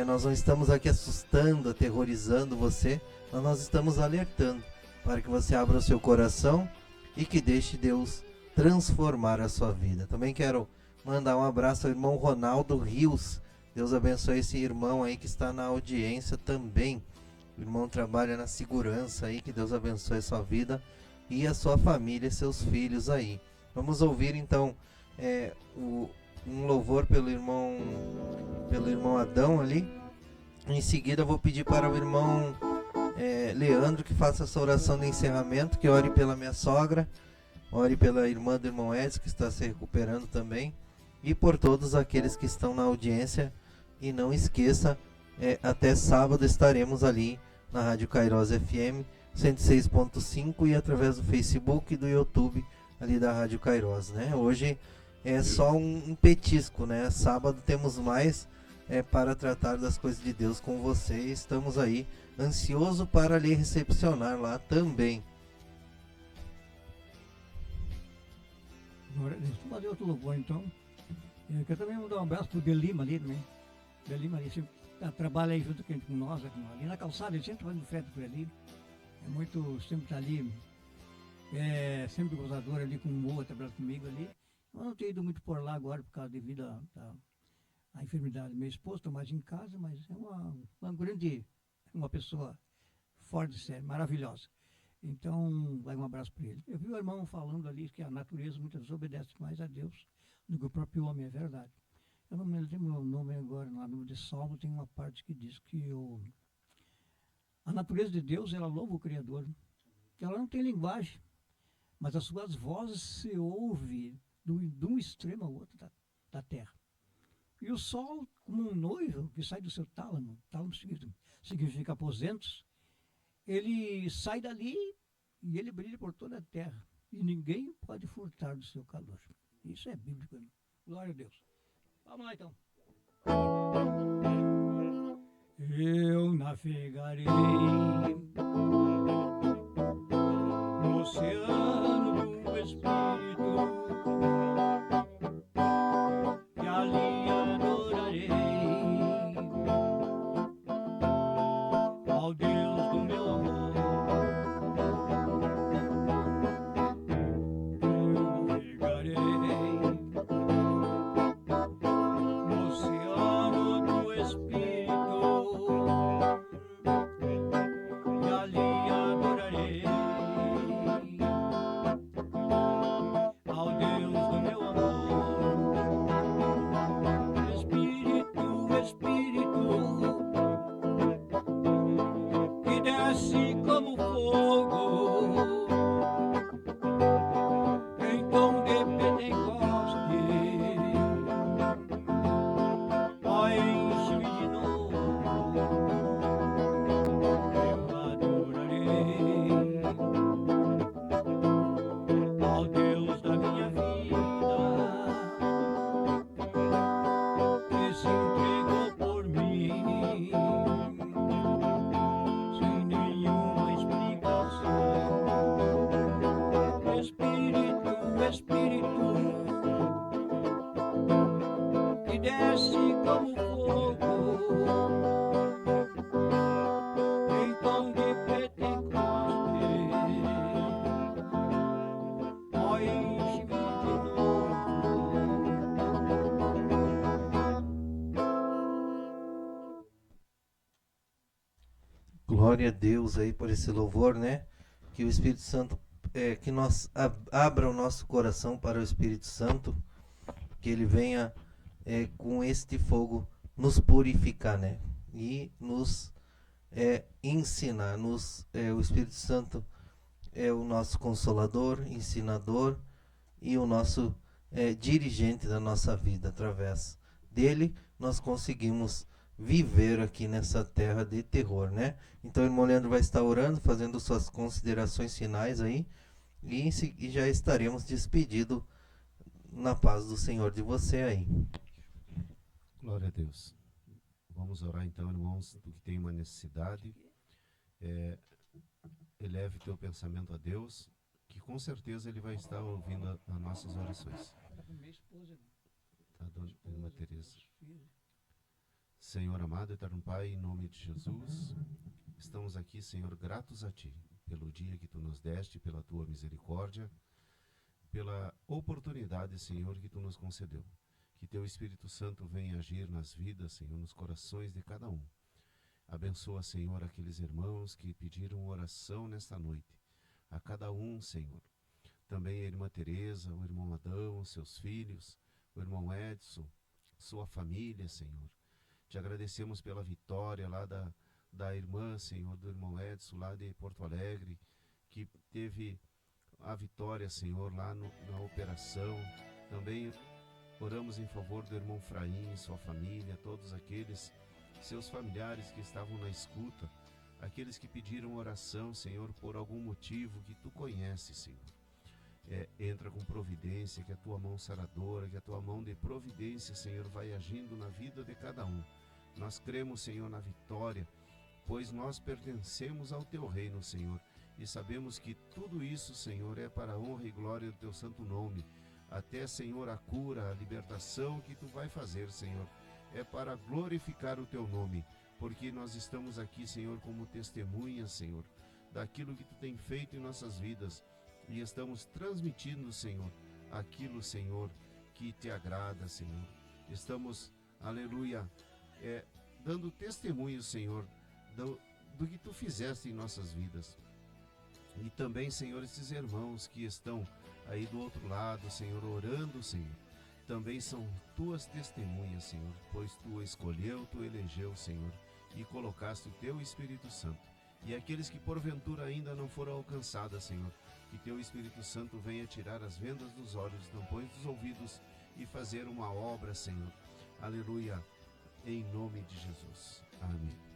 nós não estamos aqui assustando, aterrorizando você, mas nós estamos alertando para que você abra o seu coração e que deixe Deus transformar a sua vida. Também quero mandar um abraço ao irmão Ronaldo Rios. Deus abençoe esse irmão aí que está na audiência também. O irmão trabalha na segurança aí, que Deus abençoe a sua vida e a sua família e seus filhos aí. Vamos ouvir então um louvor pelo irmão Adão ali. Em seguida eu vou pedir para o irmão Leandro que faça essa oração de encerramento, que ore pela minha sogra, ore pela irmã do irmão Edson, que está se recuperando também, e por todos aqueles que estão na audiência. E não esqueça, até sábado estaremos ali na Rádio Kairos FM 106.5 e através do Facebook e do YouTube ali da Rádio Kairos, né? Hoje é só um petisco, né? Sábado temos mais para tratar das coisas de Deus com você. Estamos aí ansioso para lhe recepcionar lá também. Glória a Deus. Vamos fazer outro louvor então. Eu quero também mandar um abraço pro Delima ali também. Delima ali sempre trabalha aí junto com nós, ali na calçada, ele sempre vai de frente por ali. É muito, sempre tá ali, sempre gozador ali com o Moa, trabalhando comigo ali. Eu não tenho ido muito por lá agora por causa devido à enfermidade do meu esposo, estou mais em casa, mas é uma pessoa fora de série, maravilhosa. Então, vai um abraço para ele. Eu vi o irmão falando ali que a natureza muitas vezes obedece mais a Deus do que o próprio homem, é verdade. Eu não me lembro o nome agora, no livro de Salmo tem uma parte que diz que a natureza de Deus, ela louva o Criador. Ela não tem linguagem, mas as suas vozes se ouvem de um extremo ao outro da terra. E o sol, como um noivo que sai do seu tálamo significa aposentos, ele sai dali e ele brilha por toda a terra. E ninguém pode furtar do seu calor. Isso é bíblico. Né? Glória a Deus. Vamos lá então. Eu navegarei no oceano do Espírito e ali adorarei desce como fogo, em tom de Pentecoste. Ó, enche-me de novo. Glória a Deus aí por esse louvor, né? Que o Espírito Santo, que nós abra o nosso coração para o Espírito Santo, que ele venha com este fogo nos purificar, né? E nos ensinar. O Espírito Santo é o nosso consolador, ensinador e o nosso dirigente da nossa vida. Através dele nós conseguimos viver aqui nessa terra de terror, né? Então o irmão Leandro vai estar orando, fazendo suas considerações finais aí, e já estaremos despedidos na paz do Senhor de você aí. Glória a Deus. Vamos orar então, irmãos, do que tem uma necessidade. Eleve teu pensamento a Deus, que com certeza Ele vai estar ouvindo as nossas orações. Tá, dona Irmã Teresa. Senhor amado, eterno Pai, em nome de Jesus, estamos aqui, Senhor, gratos a Ti, pelo dia que Tu nos deste, pela Tua misericórdia, pela oportunidade, Senhor, que Tu nos concedeu. Que Teu Espírito Santo venha agir nas vidas, Senhor, nos corações de cada um. Abençoa, Senhor, aqueles irmãos que pediram oração nesta noite. A cada um, Senhor. Também a irmã Teresa, o irmão Adão, seus filhos, o irmão Edson, sua família, Senhor. Te agradecemos pela vitória lá da irmã, Senhor, do irmão Edson, lá de Porto Alegre, que teve a vitória, Senhor, lá na operação. Também oramos em favor do irmão Fraim e sua família, todos aqueles seus familiares que estavam na escuta, aqueles que pediram oração, Senhor, por algum motivo que Tu conheces, Senhor. Entra com providência, que a Tua mão saradora, que a Tua mão de providência, Senhor, vai agindo na vida de cada um. Nós cremos, Senhor, na vitória, pois nós pertencemos ao Teu reino, Senhor, e sabemos que tudo isso, Senhor, é para a honra e glória do Teu santo nome. Até, Senhor, a cura, a libertação que Tu vai fazer, Senhor, é para glorificar o Teu nome, porque nós estamos aqui, Senhor, como testemunhas, Senhor, daquilo que Tu tem feito em nossas vidas, e estamos transmitindo, Senhor, aquilo, Senhor, que Te agrada, Senhor. Estamos, aleluia, dando testemunho, Senhor, do que Tu fizeste em nossas vidas. E também, Senhor, esses irmãos que estão aí do outro lado, Senhor, orando, Senhor, também são Tuas testemunhas, Senhor, pois Tu escolheu, Tu elegeu, Senhor, e colocaste o Teu Espírito Santo. E aqueles que porventura ainda não foram alcançados, Senhor, que Teu Espírito Santo venha tirar as vendas dos olhos, tampões dos ouvidos e fazer uma obra, Senhor. Aleluia, em nome de Jesus. Amém.